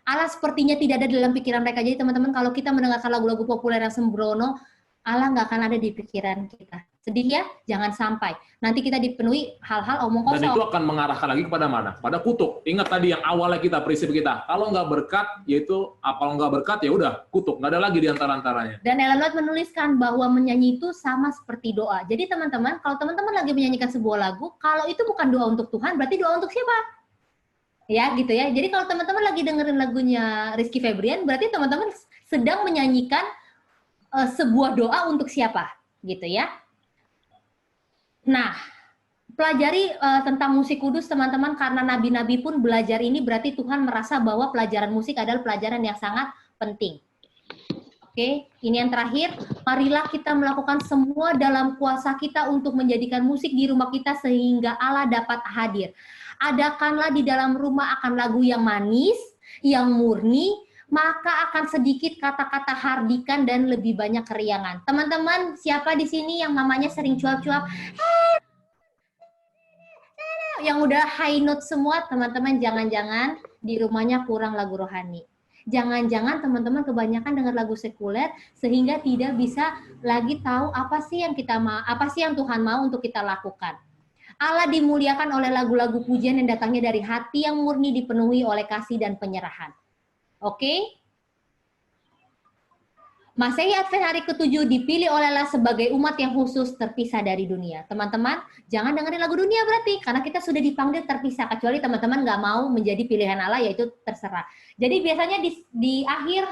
Allah sepertinya tidak ada dalam pikiran mereka. Jadi teman-teman, kalau kita mendengarkan lagu-lagu populer yang sembrono, Allah nggak akan ada di pikiran kita. Sedih ya? Jangan sampai. Nanti kita dipenuhi hal-hal omong kosong. Dan itu akan mengarahkan lagi kepada mana? Pada kutuk. Ingat tadi yang awalnya kita, prinsip kita. Kalau nggak berkat, yaitu kalau nggak berkat, ya udah kutuk. Nggak ada lagi di antara-antaranya. Dan Ellen White menuliskan bahwa menyanyi itu sama seperti doa. Jadi teman-teman, kalau teman-teman lagi menyanyikan sebuah lagu, kalau itu bukan doa untuk Tuhan, berarti doa untuk siapa? Ya gitu ya. Jadi kalau teman-teman lagi dengerin lagunya Rizky Febrian, berarti teman-teman sedang menyanyikan sebuah doa untuk siapa, gitu ya. Nah, pelajari tentang musik kudus teman-teman, karena nabi-nabi pun belajar ini, berarti Tuhan merasa bahwa pelajaran musik adalah pelajaran yang sangat penting. Oke, ini yang terakhir. Marilah kita melakukan semua dalam kuasa kita untuk menjadikan musik di rumah kita sehingga Allah dapat hadir. Adakanlah di dalam rumah akan lagu yang manis, yang murni, maka akan sedikit kata-kata hardikan dan lebih banyak keriangan. Teman-teman, siapa di sini yang mamanya sering cuap-cuap? Yang udah high note semua, teman-teman jangan-jangan di rumahnya kurang lagu rohani. Jangan-jangan teman-teman kebanyakan dengar lagu sekuler sehingga tidak bisa lagi tahu apa sih yang Tuhan mau untuk kita lakukan. Allah dimuliakan oleh lagu-lagu pujian yang datangnya dari hati yang murni dipenuhi oleh kasih dan penyerahan. Oke? Masehi Advent hari ke-7 dipilih oleh Allah sebagai umat yang khusus terpisah dari dunia. Teman-teman, jangan dengerin lagu dunia berarti, karena kita sudah dipanggil terpisah, kecuali teman-teman nggak mau menjadi pilihan Allah, yaitu terserah. Jadi biasanya di akhir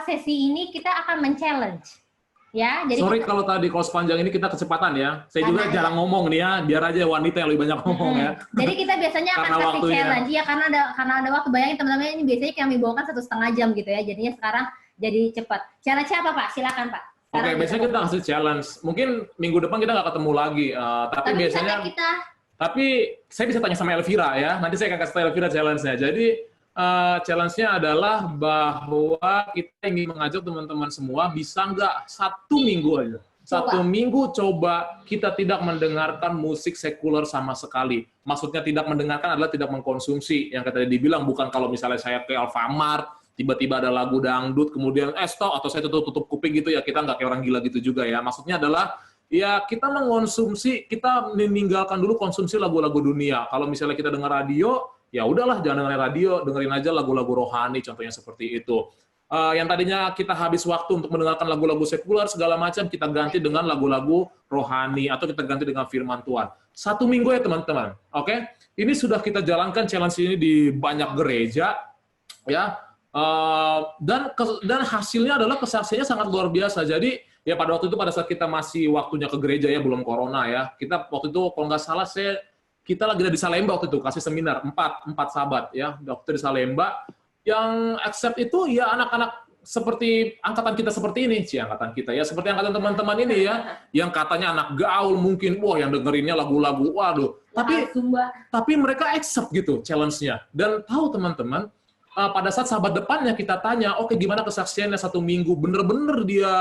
sesi ini kita akan men-challenge. Ya, jadi sorry kalau sepanjang ini kita kecepatan ya. Saya juga jarang ngomong nih ya, biar aja wanita yang lebih banyak ngomong ya. Jadi kita biasanya akan kasih challenge ya, karena ada waktu. Bayangin teman-teman, ini biasanya kami bawakan 1,5 jam gitu ya. Jadinya sekarang jadi cepat. Challenge apa Pak? Silakan Pak. Oke, biasanya kita kasih challenge. Mungkin minggu depan kita nggak ketemu lagi, tapi biasanya. Tapi saya bisa tanya sama Elvira ya. Nanti saya akan kasih tahu Elvira challenge-nya. Jadi challenge-nya adalah bahwa kita ingin mengajak teman-teman semua, bisa nggak 1 minggu aja. 1 minggu coba kita tidak mendengarkan musik sekuler sama sekali. Maksudnya tidak mendengarkan adalah tidak mengkonsumsi. Yang tadi dibilang bukan kalau misalnya saya ke Alfamart, tiba-tiba ada lagu dangdut, kemudian stop, atau saya tutup kuping gitu ya, kita nggak kayak orang gila gitu juga ya. Maksudnya adalah ya kita mengkonsumsi, kita meninggalkan dulu konsumsi lagu-lagu dunia. Kalau misalnya kita dengar radio, ya udahlah jangan dengerin radio, dengerin aja lagu-lagu rohani, contohnya seperti itu. Yang tadinya kita habis waktu untuk mendengarkan lagu-lagu sekuler segala macam, kita ganti dengan lagu-lagu rohani atau kita ganti dengan firman Tuhan. 1 minggu ya teman-teman. Oke? Ini sudah kita jalankan challenge ini di banyak gereja ya. Dan hasilnya adalah kesaksiannya sangat luar biasa. Jadi ya pada waktu itu pada saat kita masih waktunya ke gereja ya, belum corona ya. Kita waktu itu kalau nggak salah kita lagi ada di Salemba waktu itu kasih seminar empat sahabat ya, dokter di Salemba. Yang accept itu ya anak-anak seperti angkatan kita seperti ini, angkatan kita ya, seperti angkatan teman-teman ini ya, yang katanya anak gaul mungkin, wah yang dengerinnya lagu-lagu, waduh. Tapi mereka accept gitu challenge-nya. Dan tahu teman-teman, pada saat sahabat depannya kita tanya, oke gimana kesaksiannya 1 minggu, bener-bener dia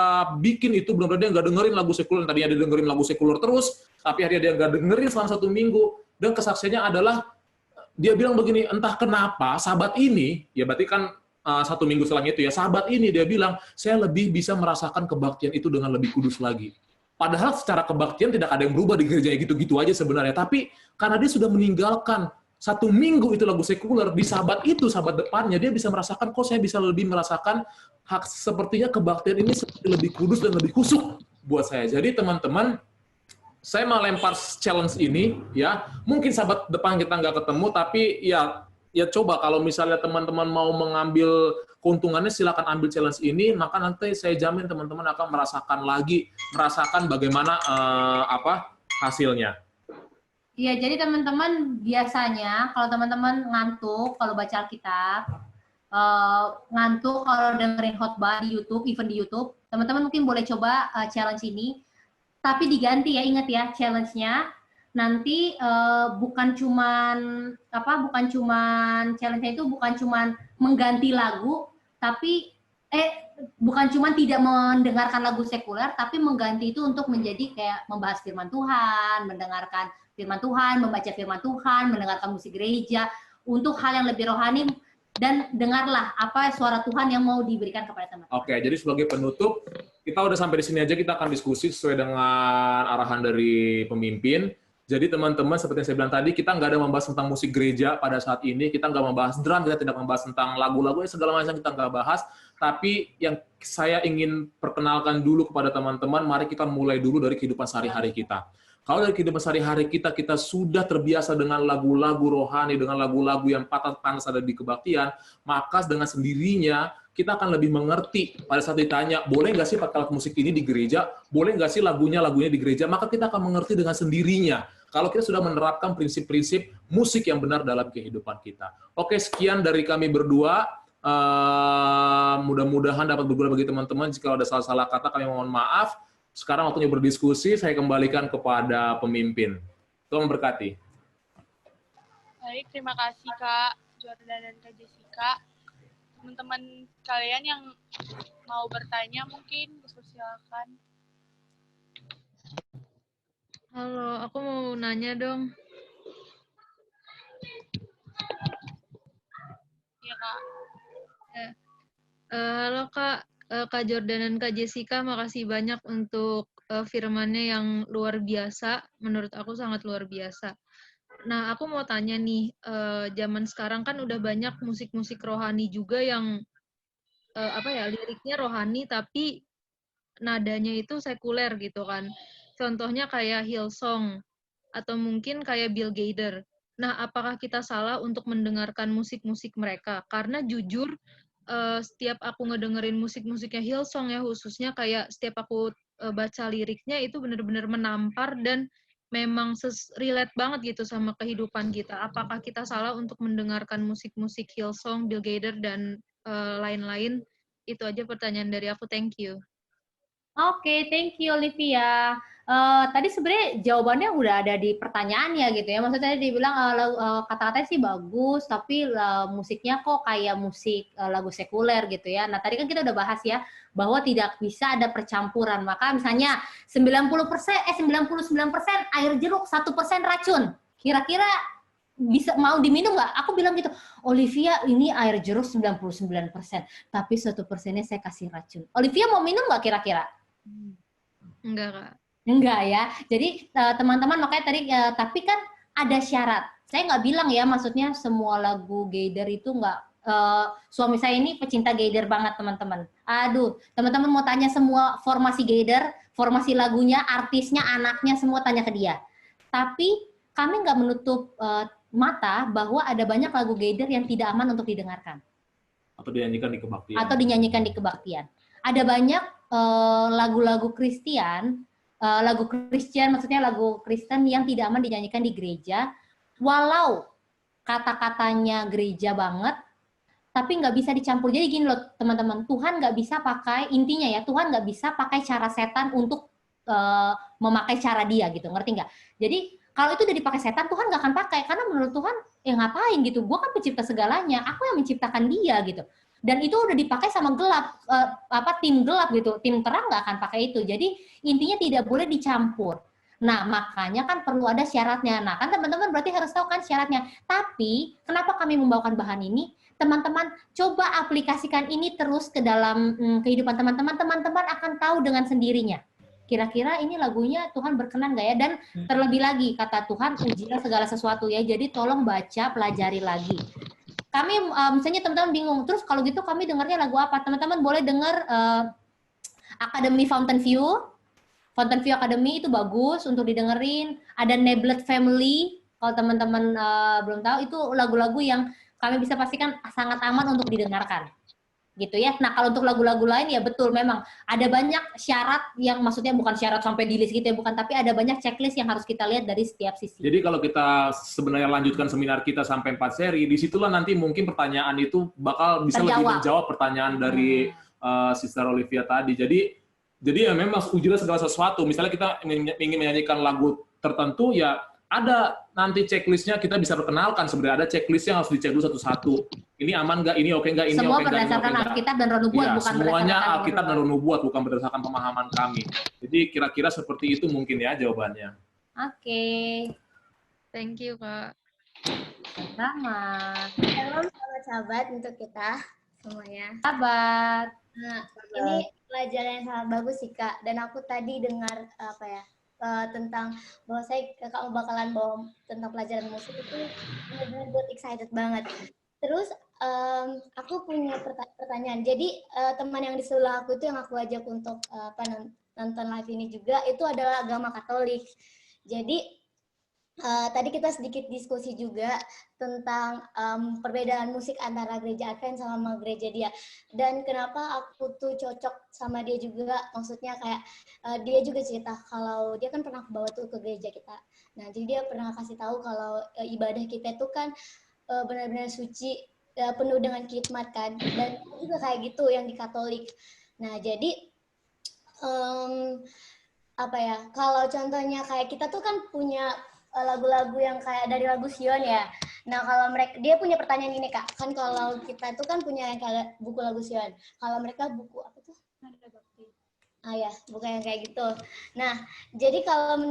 bikin itu, bener-bener dia nggak dengerin lagu sekuler, tadinya dia dengerin lagu sekuler terus, tapi akhirnya dia nggak dengerin selama 1 minggu, dan kesaksiannya adalah dia bilang begini, entah kenapa sahabat ini, ya berarti kan 1 minggu setelahnya itu ya, sahabat ini dia bilang, saya lebih bisa merasakan kebaktian itu dengan lebih kudus lagi. Padahal secara kebaktian tidak ada yang berubah di gereja gitu-gitu aja sebenarnya, tapi karena dia sudah meninggalkan 1 minggu itu lagu sekuler, di sahabat itu, sahabat depannya, dia bisa merasakan, kok saya bisa lebih merasakan hak sepertinya kebaktian ini lebih kudus dan lebih kusuk buat saya. Jadi teman-teman, saya mau lempar challenge ini, ya. Mungkin sahabat depan kita nggak ketemu, tapi ya coba kalau misalnya teman-teman mau mengambil keuntungannya, silakan ambil challenge ini, maka nanti saya jamin teman-teman akan merasakan bagaimana hasilnya. Iya, jadi teman-teman biasanya kalau teman-teman ngantuk kalau baca Alkitab, ngantuk kalau dengerin khotbah di YouTube, even di YouTube, teman-teman mungkin boleh coba challenge ini. Tapi diganti ya, ingat ya, challenge-nya nanti bukan cuman challenge-nya itu bukan cuman mengganti lagu, tapi bukan cuman tidak mendengarkan lagu sekuler, tapi mengganti itu untuk menjadi kayak membahas firman Tuhan, mendengarkan firman Tuhan, membaca firman Tuhan, mendengarkan musik gereja, untuk hal yang lebih rohani. Dan dengarlah apa suara Tuhan yang mau diberikan kepada teman-teman. Oke, jadi sebagai penutup, kita udah sampai di sini aja, kita akan diskusi sesuai dengan arahan dari pemimpin. Jadi teman-teman, seperti yang saya bilang tadi, kita nggak ada membahas tentang musik gereja pada saat ini, kita nggak membahas drum, kita tidak membahas tentang lagu-lagu, segala macam kita nggak bahas. Tapi yang saya ingin perkenalkan dulu kepada teman-teman, mari kita mulai dulu dari kehidupan sehari-hari kita. Kalau dari kehidupan sehari-hari kita sudah terbiasa dengan lagu-lagu rohani, dengan lagu-lagu yang panas ada di kebaktian, maka dengan sendirinya kita akan lebih mengerti pada saat ditanya, boleh nggak sih pakai alat musik ini di gereja? Boleh nggak sih lagunya di gereja? Maka kita akan mengerti dengan sendirinya. Kalau kita sudah menerapkan prinsip-prinsip musik yang benar dalam kehidupan kita. Oke, sekian dari kami berdua. Mudah-mudahan dapat berguna bagi teman-teman. Jika ada salah-salah kata, kami mohon maaf. Sekarang waktunya berdiskusi, saya kembalikan kepada pemimpin. Tuhan memberkati. Baik, terima kasih Kak Jordan dan Kak Jessica. Teman-teman kalian yang mau bertanya mungkin silakan. Halo, aku mau nanya dong. Iya Kak. Halo Kak. Kak Jordan dan Kak Jessica, makasih banyak untuk firman-nya yang luar biasa. Menurut aku sangat luar biasa. Nah, aku mau tanya nih, zaman sekarang kan udah banyak musik-musik rohani juga yang liriknya rohani tapi nadanya itu sekuler gitu kan. Contohnya kayak Hillsong atau mungkin kayak Bill Gaither. Nah, apakah kita salah untuk mendengarkan musik-musik mereka? Karena jujur setiap aku ngedengerin musik-musiknya Hillsong ya, khususnya kayak setiap aku baca liriknya itu benar-benar menampar dan memang relate banget gitu sama kehidupan kita. Apakah kita salah untuk mendengarkan musik-musik Hillsong, Bill Gaither, dan lain-lain? Itu aja pertanyaan dari aku. Thank you. Oke, thank you Olivia. Tadi sebenarnya jawabannya udah ada di pertanyaannya gitu ya. Maksudnya dia bilang kata-katanya sih bagus, tapi musiknya kok kayak musik lagu sekuler gitu ya. Nah, tadi kan kita udah bahas ya bahwa tidak bisa ada percampuran. Maka misalnya 99% air jeruk, 1% racun. Kira-kira bisa mau diminum nggak? Aku bilang gitu, Olivia ini air jeruk 99%, tapi 1%-nya saya kasih racun. Olivia mau minum nggak kira-kira? Enggak, Kak. Enggak ya. Jadi teman-teman makanya tadi tapi kan ada syarat. Saya nggak bilang ya, maksudnya semua lagu Gaither itu nggak suami saya ini pecinta Gaither banget teman-teman. Aduh, teman-teman mau tanya semua formasi Gaither, formasi lagunya, artisnya, anaknya, semua tanya ke dia. Tapi kami nggak menutup mata bahwa ada banyak lagu Gaither yang tidak aman untuk didengarkan. Atau dinyanyikan di kebaktian. Atau dinyanyikan di kebaktian. Ada banyak lagu-lagu Kristen, maksudnya lagu Kristen yang tidak aman dinyanyikan di gereja, walau kata-katanya gereja banget, tapi nggak bisa dicampur. Jadi gini loh teman-teman, Tuhan nggak bisa pakai, intinya ya, Tuhan nggak bisa pakai cara setan untuk memakai cara dia gitu, ngerti nggak? Jadi kalau itu udah dipakai setan, Tuhan nggak akan pakai, karena menurut Tuhan, ya ngapain gitu, gue kan pencipta segalanya, aku yang menciptakan dia gitu. Dan itu udah dipakai sama gelap, tim gelap gitu, tim terang nggak akan pakai itu. Jadi intinya tidak boleh dicampur. Nah makanya kan perlu ada syaratnya. Nah kan teman-teman berarti harus tahu kan syaratnya. Tapi kenapa kami membawakan bahan ini? Teman-teman coba aplikasikan ini terus ke dalam kehidupan teman-teman. Teman-teman akan tahu dengan sendirinya. Kira-kira ini lagunya Tuhan berkenan nggak ya? Dan terlebih lagi kata Tuhan, ujilah segala sesuatu ya. Jadi tolong baca, pelajari lagi. Kami misalnya teman-teman bingung, terus kalau gitu kami dengarnya lagu apa? Teman-teman boleh dengar Academy Fountain View Academy itu bagus untuk didengerin. Ada Neblet Family, kalau teman-teman belum tahu, itu lagu-lagu yang kami bisa pastikan sangat aman untuk didengarkan. Gitu ya. Nah kalau untuk lagu-lagu lain ya betul memang ada banyak syarat yang maksudnya bukan syarat sampai di list gitu ya, bukan, tapi ada banyak checklist yang harus kita lihat dari setiap sisi. Jadi kalau kita sebenarnya lanjutkan seminar kita sampai 4 seri, disitulah nanti mungkin pertanyaan itu bakal bisa lebih menjawab pertanyaan dari Sister Olivia tadi. Jadi ya memang ujilah segala sesuatu. Misalnya kita ingin menyanyikan lagu tertentu, ya ada nanti checklistnya, kita bisa perkenalkan sebenarnya ada checklist yang harus dicek dulu satu-satu. Ini aman nggak? Ini oke nggak? Ini semua oke nggak? Berdasarkan Alkitab dan Roh Nubuat, ya, bukan semuanya Alkitab dan Roh Nubuat, bukan berdasarkan pemahaman kami. Jadi kira-kira seperti itu mungkin ya jawabannya. Oke. Thank you, Kak. Sama. Shalom sahabat untuk kita semuanya. Sahabat. Nah, ini pelajaran yang sangat bagus sih Kak. Dan aku tadi dengar tentang bahwa kakak bakalan bawa tentang pelajaran musik itu benar-benar buat excited banget. Terus aku punya pertanyaan. Jadi teman yang di sebelah aku itu yang aku ajak untuk nonton live ini juga itu adalah agama Katolik. Jadi tadi kita sedikit diskusi juga tentang perbedaan musik antara gereja Advent sama gereja dia, dan kenapa aku tuh cocok sama dia juga, maksudnya kayak dia juga cerita kalau dia kan pernah bawa tuh ke gereja kita. Nah jadi dia pernah kasih tahu kalau ibadah kita tuh kan benar-benar suci, penuh dengan khidmat kan, dan juga kayak gitu yang di Katolik. Nah jadi kalau contohnya kayak kita tuh kan punya lagu-lagu yang kayak dari lagu Sion ya. Nah kalau dia punya pertanyaan gini Kak, kan kalau kita tuh kan punya yang kayak buku lagu Sion. Kalau mereka buku apa tuh? Ya, buku yang kayak gitu. Nah jadi kalau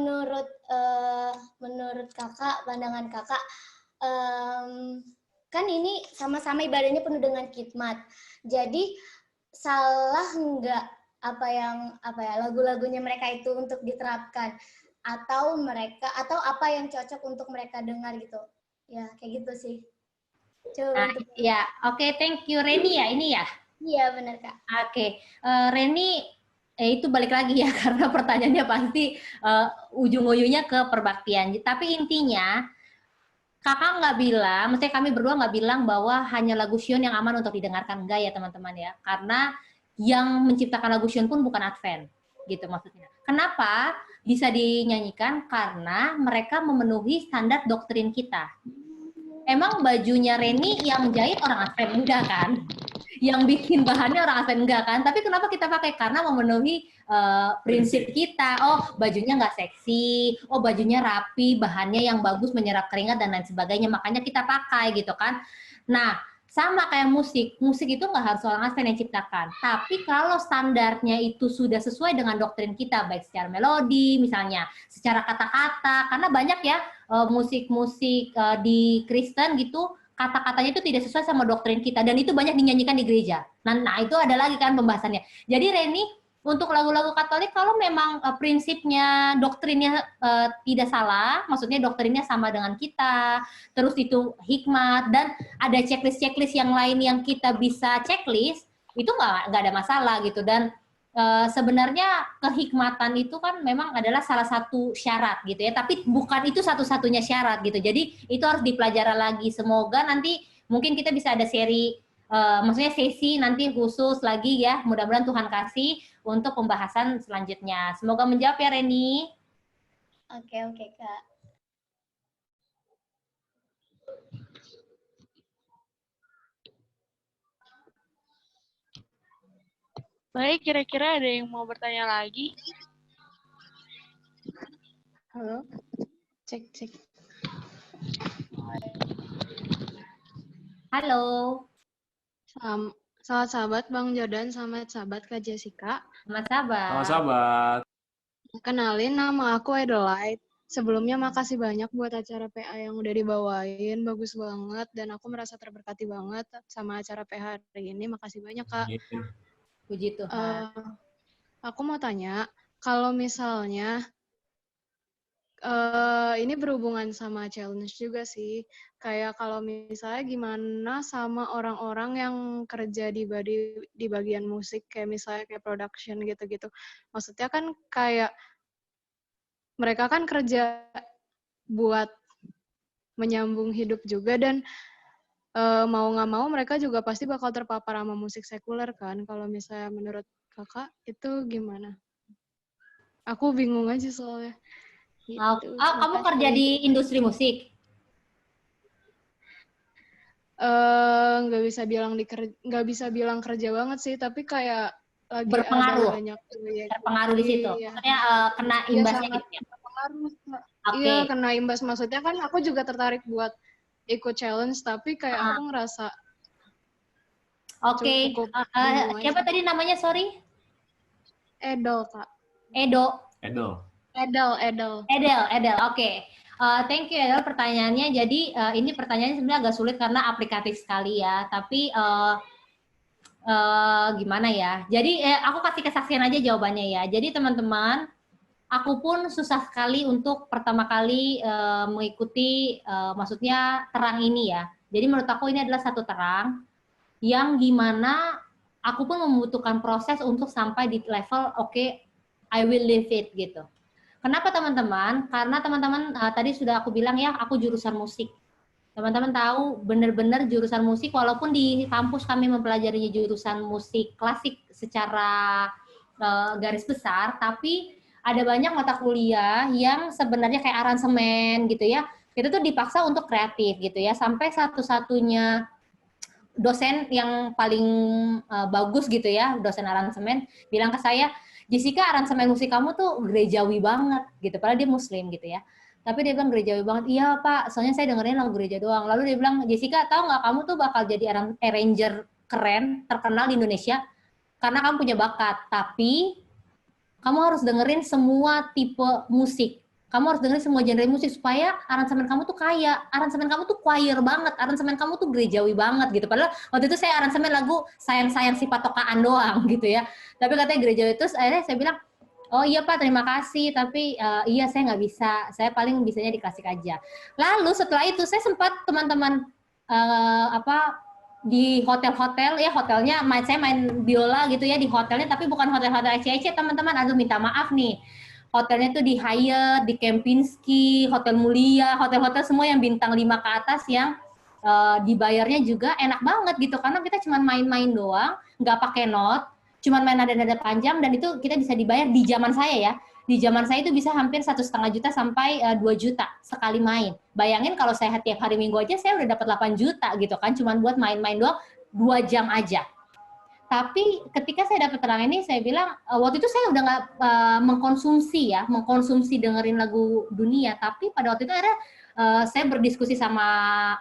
menurut kakak, pandangan kakak, kan ini sama-sama ibadahnya penuh dengan khidmat. Jadi salah nggak lagu-lagunya mereka itu untuk diterapkan? Atau apa yang cocok untuk mereka dengar gitu ya, kayak gitu sih. Coba ya oke, thank you Reni ya, ini ya. Iya benar Kak. Oke. Reni itu balik lagi ya karena pertanyaannya pasti ujung-ujungnya ke perbaktian, tapi intinya kakak nggak bilang, maksudnya kami berdua nggak bilang bahwa hanya lagu Sion yang aman untuk didengarkan, enggak ya teman-teman ya, karena yang menciptakan lagu Sion pun bukan Advent gitu maksudnya. Kenapa bisa dinyanyikan? Karena mereka memenuhi standar doktrin kita. Emang bajunya Reni yang jahit orang Advent enggak kan? Yang bikin bahannya orang Advent enggak kan? Tapi kenapa kita pakai? Karena memenuhi prinsip kita. Oh, bajunya nggak seksi. Oh, bajunya rapi, bahannya yang bagus, menyerap keringat dan lain sebagainya. Makanya kita pakai gitu kan. Nah, sama kayak musik itu nggak harus orang Advent yang ciptakan. Tapi kalau standarnya itu sudah sesuai dengan doktrin kita, baik secara melodi, misalnya, secara kata-kata, karena banyak ya musik-musik di Kristen gitu, kata-katanya itu tidak sesuai sama doktrin kita, dan itu banyak dinyanyikan di gereja. Nah itu ada lagi kan pembahasannya. Jadi Reni, untuk lagu-lagu Katolik kalau memang prinsipnya doktrinnya tidak salah, maksudnya doktrinnya sama dengan kita, terus itu hikmat dan ada checklist yang lain yang kita bisa checklist, itu nggak ada masalah gitu. Dan sebenarnya kehikmatan itu kan memang adalah salah satu syarat gitu ya, tapi bukan itu satu-satunya syarat gitu. Jadi itu harus dipelajari lagi. Semoga nanti mungkin kita bisa ada seri maksudnya sesi nanti khusus lagi ya, mudah-mudahan Tuhan kasih untuk pembahasan selanjutnya. Semoga menjawab ya Reni. Oke, Kak. Baik, kira-kira ada yang mau bertanya lagi? Halo, cek. Halo. Selamat sahabat Bang Jordan, selamat sahabat Kak Jessica. Selamat sahabat. Selamat sahabat. Kenalin, nama aku Adelaide. Sebelumnya makasih banyak buat acara PA yang udah dibawain, bagus banget, dan aku merasa terberkati banget sama acara PA hari ini. Makasih banyak, Kak. Puji Tuhan. Aku mau tanya, kalau misalnya ini berhubungan sama challenge juga sih. Kayak kalau misalnya gimana sama orang-orang yang kerja di bagian musik, kayak misalnya kayak production gitu-gitu. Maksudnya kan kayak mereka kan kerja buat menyambung hidup juga, dan mau nggak mau mereka juga pasti bakal terpapar sama musik sekuler kan. Kalau misalnya menurut kakak itu gimana? Aku bingung aja soalnya. Gitu. Kamu kerja di industri musik? Nggak bisa bilang kerja banget sih, tapi kayak lagi berpengaruh. ada banyak proyek. Terpengaruh di situ. Iya. Maksudnya kena imbasnya gitu ya. Berpengaruh. Okay. Iya, kena imbas. Maksudnya kan aku juga tertarik buat ikut challenge, tapi kayak aku ngerasa Oke. Siapa tadi namanya, sorry? Edel, Kak. Edel. Oke. Thank you Edel pertanyaannya. Jadi ini pertanyaannya sebenarnya agak sulit karena aplikatif sekali ya. Tapi gimana ya? Jadi aku kasih kesaksian aja jawabannya ya. Jadi teman-teman, aku pun susah sekali untuk pertama kali mengikuti maksudnya terang ini ya. Jadi menurut aku ini adalah satu terang yang gimana aku pun membutuhkan proses untuk sampai di level oke, I will live it gitu. Kenapa teman-teman? Karena teman-teman tadi sudah aku bilang ya, aku jurusan musik. Teman-teman tahu benar-benar jurusan musik, walaupun di kampus kami mempelajari jurusan musik klasik secara garis besar, tapi ada banyak mata kuliah yang sebenarnya kayak aransemen gitu ya. Itu tuh dipaksa untuk kreatif gitu ya. Sampai satu-satunya dosen yang paling bagus gitu ya, dosen aransemen bilang ke saya, Jessica, aransemen musik kamu tuh gerejawi banget gitu, padahal dia muslim gitu ya. Tapi dia bilang gerejawi banget. Iya Pak, soalnya saya dengerin lagu gereja doang. Lalu dia bilang, Jessica, tahu nggak kamu tuh bakal jadi arranger keren, terkenal di Indonesia, karena kamu punya bakat. Tapi kamu harus dengerin semua tipe musik. Kamu harus dengerin semua genre musik supaya aransemen kamu tuh kaya. Aransemen kamu tuh choir banget. Aransemen kamu tuh gerejawi banget gitu. Padahal waktu itu saya aransemen lagu sayang-sayang si patokaan doang gitu ya. Tapi katanya gerejawi. Terus akhirnya saya bilang, oh iya Pak, terima kasih. Tapi iya saya nggak bisa. Saya paling bisanya di klasik aja. Lalu setelah itu saya sempat teman-teman di hotel-hotel ya, hotelnya saya main biola gitu ya di hotelnya, tapi bukan hotel-hotel ece-ece teman-teman. Aduh minta maaf nih. Hotelnya tuh di Hyatt, di Kempinski, Hotel Mulia, hotel-hotel semua yang bintang 5 ke atas yang dibayarnya juga enak banget gitu. Karena kita cuma main-main doang, nggak pakai not, cuma main nada-nada panjang, dan itu kita bisa dibayar di zaman saya ya. Di zaman saya itu bisa hampir 1,5 juta sampai 2 juta sekali main. Bayangin kalau saya tiap hari Minggu aja, saya udah dapat 8 juta gitu kan, cuma buat main-main doang 2 jam aja. Tapi ketika saya dapat terang ini, saya bilang, waktu itu saya udah nggak mengkonsumsi dengerin lagu dunia, tapi pada waktu itu akhirnya saya berdiskusi sama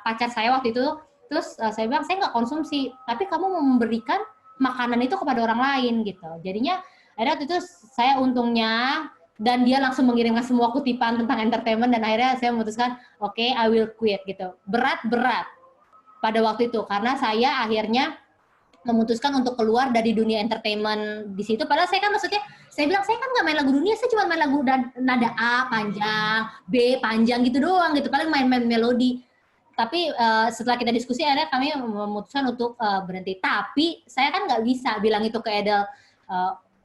pacar saya waktu itu, terus saya bilang, saya nggak konsumsi, tapi kamu mau memberikan makanan itu kepada orang lain, gitu. Jadinya, akhirnya waktu itu saya untungnya, dan dia langsung mengirimkan semua kutipan tentang entertainment, dan akhirnya saya memutuskan, oke, I will quit, gitu. Berat pada waktu itu, karena saya akhirnya memutuskan untuk keluar dari dunia entertainment di situ. Padahal saya kan maksudnya, saya bilang saya kan nggak main lagu dunia, saya cuma main lagu nada A panjang, B panjang gitu doang gitu, paling main-main melodi. Tapi setelah kita diskusi akhirnya kami memutuskan untuk berhenti. Tapi saya kan nggak bisa bilang itu ke Edel,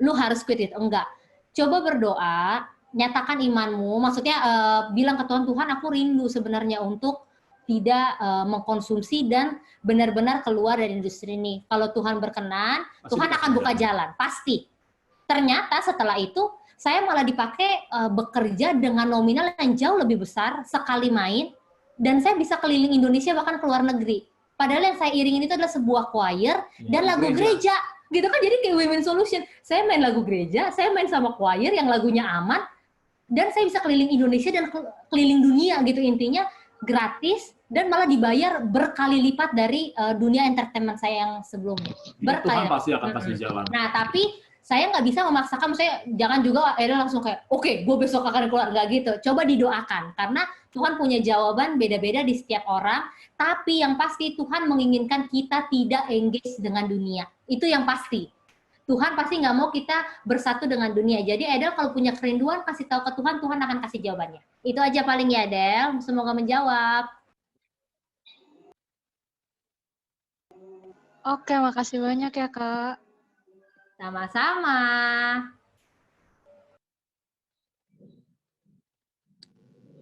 lu harus quit it, enggak. Coba berdoa, nyatakan imanmu, maksudnya bilang ke Tuhan, Tuhan aku rindu sebenarnya untuk tidak mengkonsumsi dan benar-benar keluar dari industri ini. Kalau Tuhan berkenan, Tuhan akan buka jalan, pasti. Ternyata setelah itu, saya malah dipakai bekerja dengan nominal yang jauh lebih besar, sekali main, dan saya bisa keliling Indonesia bahkan ke luar negeri. Padahal yang saya iringin itu adalah sebuah choir dan lagu gereja. Gitu kan, jadi kayak Women Solution. Saya main lagu gereja, saya main sama choir yang lagunya aman, dan saya bisa keliling Indonesia dan keliling dunia gitu, intinya gratis dan malah dibayar berkali lipat dari dunia entertainment saya yang sebelumnya. Tuhan pasti akan kasih jalan. Nah, tapi saya nggak bisa memaksakan, saya jangan juga akhirnya langsung kayak, oke, gue besok akan keluar, nggak gitu. Coba didoakan, karena Tuhan punya jawaban beda-beda di setiap orang, tapi yang pasti Tuhan menginginkan kita tidak engage dengan dunia. Itu yang pasti. Tuhan pasti nggak mau kita bersatu dengan dunia. Jadi Edel kalau punya kerinduan, kasih tahu ke Tuhan, Tuhan akan kasih jawabannya. Itu aja paling ya, Edel. Semoga menjawab. Oke, makasih banyak ya, Kak. Sama-sama.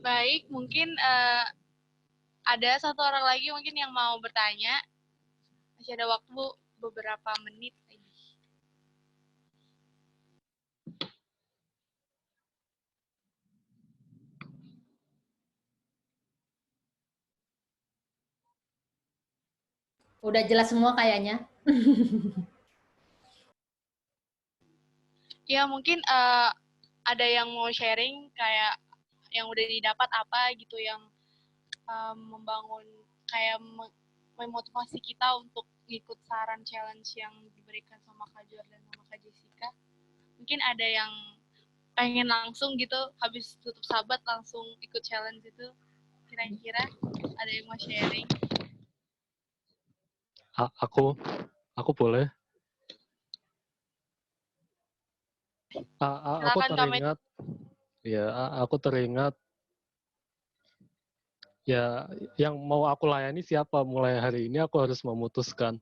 Baik, mungkin ada satu orang lagi mungkin yang mau bertanya. Masih ada waktu beberapa menit lagi. Udah jelas semua kayaknya. Ya, mungkin ada yang mau sharing kayak yang udah didapat apa gitu, yang membangun kayak memotivasi kita untuk ikut saran challenge yang diberikan sama Kak Jordan sama Kak Jessica. Mungkin ada yang pengen langsung gitu habis tutup sahabat langsung ikut challenge itu, kira-kira ada yang mau sharing? Aku boleh. Aku teringat ya, yang mau aku layani siapa, mulai hari ini aku harus memutuskan,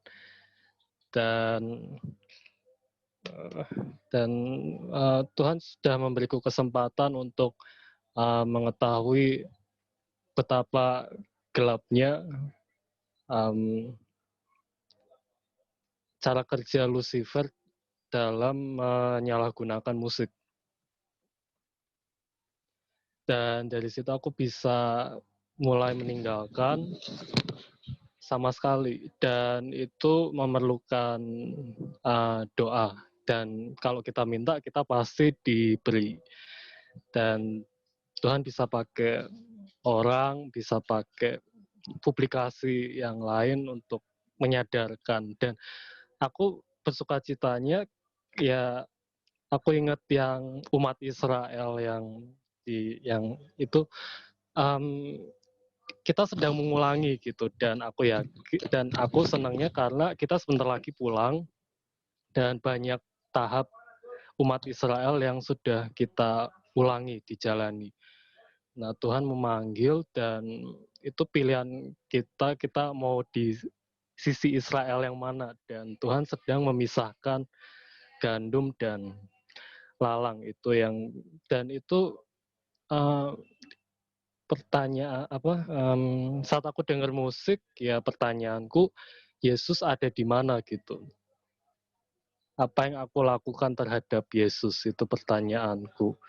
dan Tuhan sudah memberiku kesempatan untuk mengetahui betapa gelapnya cara kerja Lucifer dalam menyalahgunakan musik. Dan dari situ aku bisa mulai meninggalkan sama sekali, dan itu memerlukan doa, dan kalau kita minta kita pasti diberi. Dan Tuhan bisa pakai orang, bisa pakai publikasi yang lain untuk menyadarkan. Dan aku bersukacitanya ya, aku ingat yang umat Israel yang itu kita sedang mengulangi gitu, dan aku senangnya karena kita sebentar lagi pulang dan banyak tahap umat Israel yang sudah kita ulangi, dijalani. Nah, Tuhan memanggil, dan itu pilihan kita mau di sisi Israel yang mana, dan Tuhan sedang memisahkan gandum dan lalang itu dan itu pertanyaan saat aku dengar musik ya, pertanyaanku, Yesus ada di mana gitu. Apa yang aku lakukan terhadap Yesus, itu pertanyaanku.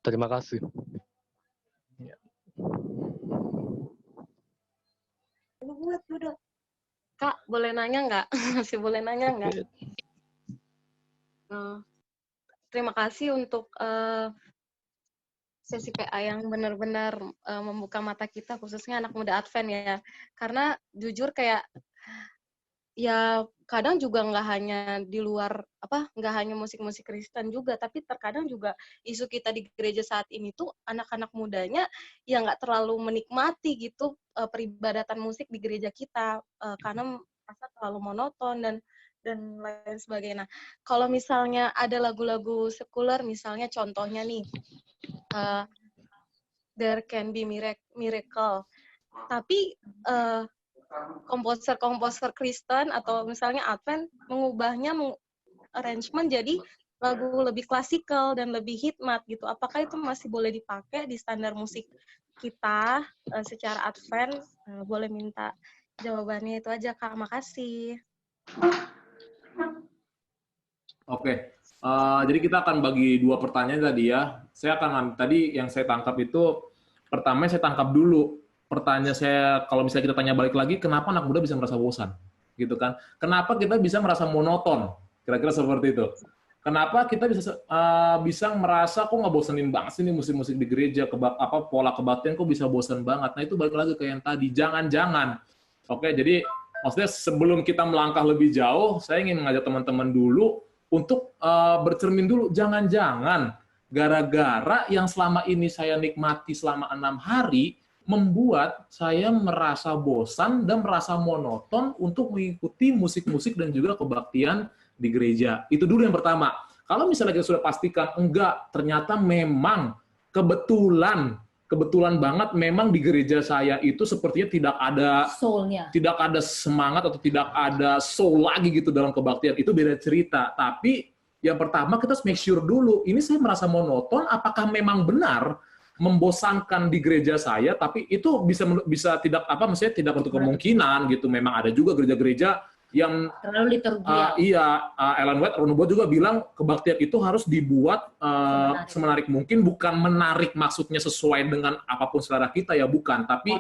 Terima kasih. Kak, boleh nanya nggak? Masih boleh nanya nggak? Terima kasih untuk sesi PA yang benar-benar membuka mata kita, khususnya anak muda Advent ya. Karena jujur kayak ya kadang juga nggak hanya di luar nggak hanya musik-musik Kristen juga, tapi terkadang juga isu kita di gereja saat ini tuh anak-anak mudanya yang nggak terlalu menikmati gitu peribadatan musik di gereja kita, karena merasa terlalu monoton, dan dan lain sebagainya. Nah, kalau misalnya ada lagu-lagu sekuler, misalnya contohnya nih, There Can Be Miracle, tapi komposer Kristen atau misalnya Advent mengubahnya arrangement jadi lagu lebih klasikal dan lebih hikmat gitu. Apakah itu masih boleh dipakai di standar musik kita secara Advent? Boleh minta jawabannya itu aja, Kak. Makasih. Oke. Jadi kita akan bagi 2 pertanyaan tadi ya. Saya akan tadi yang saya tangkap itu, pertama saya tangkap dulu. Pertanyaan saya, kalau misalnya kita tanya balik lagi, kenapa anak muda bisa merasa bosan? Gitu kan? Kenapa kita bisa merasa monoton? Kira-kira seperti itu. Kenapa kita bisa merasa kok nggak bosenin banget sih nih musik-musik di gereja, pola kebaktian kok bisa bosan banget? Nah itu balik lagi ke yang tadi, jangan-jangan. Oke, jadi maksudnya sebelum kita melangkah lebih jauh, saya ingin mengajak teman-teman dulu untuk bercermin dulu, jangan-jangan gara-gara yang selama ini saya nikmati selama 6 hari, membuat saya merasa bosan dan merasa monoton untuk mengikuti musik-musik dan juga kebaktian di gereja. Itu dulu yang pertama. Kalau misalnya kita sudah pastikan, enggak, ternyata memang kebetulan banget memang di gereja saya itu sepertinya tidak ada soul-nya, tidak ada semangat atau tidak ada soul lagi gitu dalam kebaktian. Itu beda cerita. Tapi yang pertama kita harus make sure dulu, ini saya merasa monoton, apakah memang benar membosankan di gereja saya? Tapi itu bisa tidak maksudnya tidak untuk kemungkinan gitu. Memang ada juga gereja-gereja yang terlalu liturgial. Ellen White, Ron Hubbard juga bilang kebaktian itu harus dibuat semenarik mungkin, bukan menarik maksudnya sesuai dengan apapun selera kita ya, bukan, tapi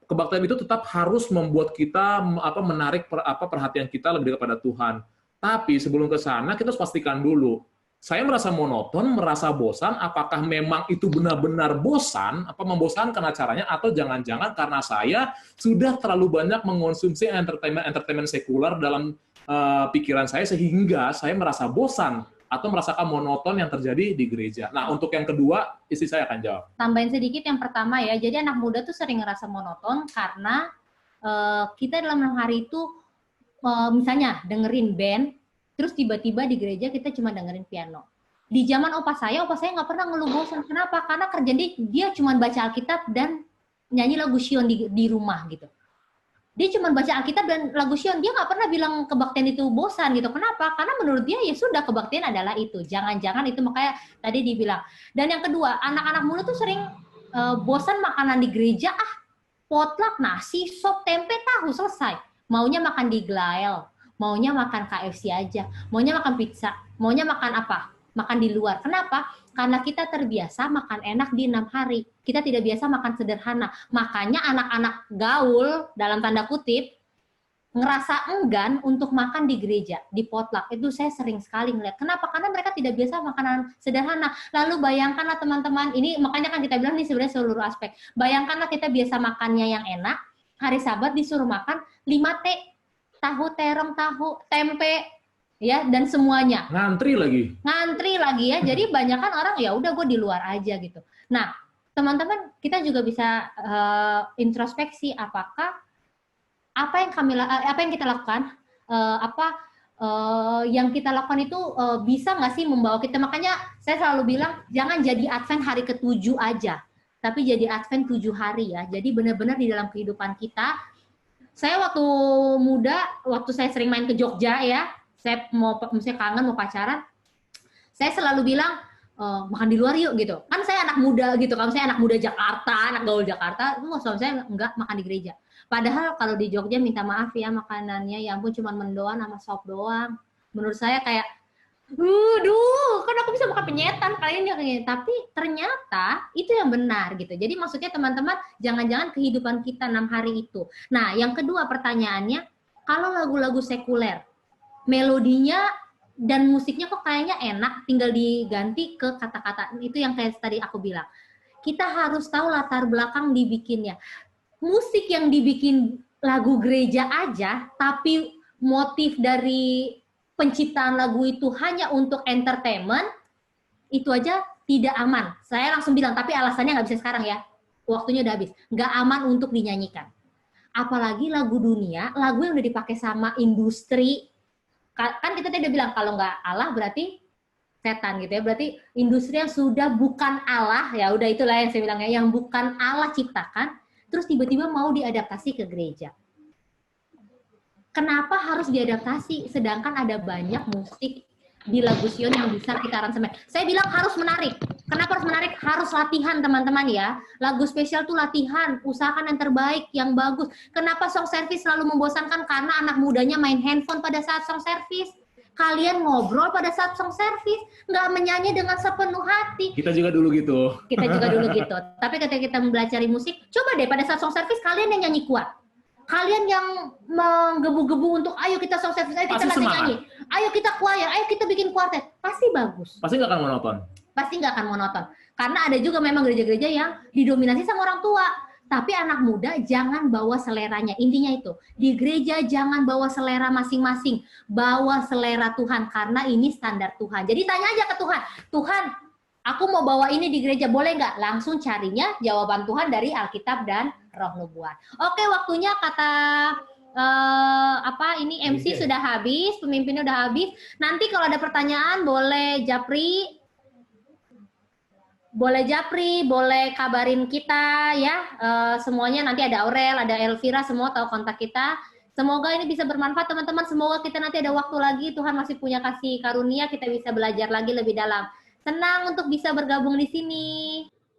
kebaktian itu tetap harus membuat kita menarik perhatian kita lebih kepada Tuhan. Tapi sebelum ke sana kita harus pastikan dulu, saya merasa monoton, merasa bosan, apakah memang itu benar-benar bosan, apa membosankan acaranya, atau jangan-jangan karena saya sudah terlalu banyak mengonsumsi entertainment sekuler dalam pikiran saya, sehingga saya merasa bosan atau merasakan monoton yang terjadi di gereja. Nah, untuk yang kedua, istri saya akan jawab. Tambahin sedikit yang pertama ya, jadi anak muda tuh sering ngerasa monoton karena kita dalam hari itu, misalnya dengerin band, terus tiba-tiba di gereja kita cuma dengerin piano. Di zaman opa saya nggak pernah ngeluh bosan. Kenapa? Karena kerjaan dia cuma baca Alkitab dan nyanyi lagu Sion di rumah gitu. Dia cuma baca Alkitab dan lagu Sion. Dia nggak pernah bilang kebaktian itu bosan gitu. Kenapa? Karena menurut dia ya sudah, kebaktian adalah itu. Jangan-jangan itu, makanya tadi dibilang. Dan yang kedua, anak-anak muda tuh sering bosan makanan di gereja. Potluck, nasi, sop, tempe, tahu, selesai. Maunya makan di Glael. Maunya makan KFC aja, maunya makan pizza, maunya makan apa? Makan di luar. Kenapa? Karena kita terbiasa makan enak di 6 hari. Kita tidak biasa makan sederhana. Makanya anak-anak gaul, dalam tanda kutip, ngerasa enggan untuk makan di gereja, di potluck. Itu saya sering sekali ngeliat. Kenapa? Karena mereka tidak biasa makanan sederhana. Lalu bayangkanlah teman-teman, ini makanya kan kita bilang ini sebenarnya seluruh aspek. Bayangkanlah kita biasa makannya yang enak, hari Sabat disuruh makan 5 T. Tahu, terong, tahu, tempe, ya, dan semuanya. Ngantri lagi ya. Jadi banyak kan orang ya udah gue di luar aja gitu. Nah, teman-teman, kita juga bisa introspeksi apakah apa yang kita lakukan, yang kita lakukan itu bisa nggak sih membawa kita. Makanya saya selalu bilang jangan jadi Advent hari ke-7 aja, tapi jadi Advent 7 hari ya. Jadi benar-benar di dalam kehidupan kita. Saya waktu muda, waktu saya sering main ke Jogja ya, saya misalnya kangen mau pacaran, saya selalu bilang makan di luar yuk gitu. Kan saya anak muda gitu, kalau saya anak muda Jakarta, anak gaul Jakarta, itu suami saya enggak makan di gereja. Padahal kalau di Jogja minta maaf ya makanannya, ya ampun cuma mendoan sama sop doang. Menurut saya kayak, kan aku bisa makan penyetan kalian ya, tapi ternyata itu yang benar gitu. Jadi maksudnya teman-teman, jangan-jangan kehidupan kita 6 hari itu. Nah, yang kedua pertanyaannya, kalau lagu-lagu sekuler, melodinya dan musiknya kok kayaknya enak, tinggal diganti ke kata-kata. Itu yang kayak tadi aku bilang. Kita harus tahu latar belakang dibikinnya. Musik yang dibikin lagu gereja aja, tapi motif dari penciptaan lagu itu hanya untuk entertainment, itu aja tidak aman. Saya langsung bilang, tapi alasannya nggak bisa sekarang ya. Waktunya udah habis. Nggak aman untuk dinyanyikan. Apalagi lagu dunia, lagu yang udah dipakai sama industri. Kan kita tadi udah bilang kalau nggak Allah berarti setan gitu ya. Berarti industri yang sudah bukan Allah, ya udah itulah yang saya bilangnya, yang bukan Allah ciptakan, terus tiba-tiba mau diadaptasi ke gereja. Kenapa harus diadaptasi? Sedangkan ada banyak musik di lagu Sion yang bisa kita aransemen. Saya bilang harus menarik. Kenapa harus menarik? Harus latihan teman-teman ya. Lagu spesial tuh latihan, usahakan yang terbaik, yang bagus. Kenapa song service selalu membosankan? Karena anak mudanya main handphone pada saat song service. Kalian ngobrol pada saat song service, nggak menyanyi dengan sepenuh hati. Kita juga dulu gitu. Kita juga dulu gitu. Tapi ketika kita mempelajari musik, coba deh pada saat song service kalian yang nyanyi kuat. Kalian yang menggebu-gebu untuk ayo kita song service, ayo kita latih nyanyi, ayo kita choir, ayo kita bikin kuartet, pasti bagus. Pasti nggak akan monoton. Pasti nggak akan monoton. Karena ada juga memang gereja-gereja yang didominasi sama orang tua. Tapi anak muda jangan bawa seleranya. Intinya itu, di gereja jangan bawa selera masing-masing. Bawa selera Tuhan, karena ini standar Tuhan. Jadi tanya aja ke Tuhan, Tuhan, aku mau bawa ini di gereja, boleh nggak? Langsung carinya jawaban Tuhan dari Alkitab dan Roh Nubuat. Oke, waktunya kata ini MC sudah habis, pemimpinnya udah habis. Nanti kalau ada pertanyaan boleh Japri, boleh kabarin kita ya. Semuanya nanti ada Aurel, ada Elvira, semua tahu kontak kita. Semoga ini bisa bermanfaat teman-teman. Semoga kita nanti ada waktu lagi, Tuhan masih punya kasih karunia, kita bisa belajar lagi lebih dalam. Senang untuk bisa bergabung di sini.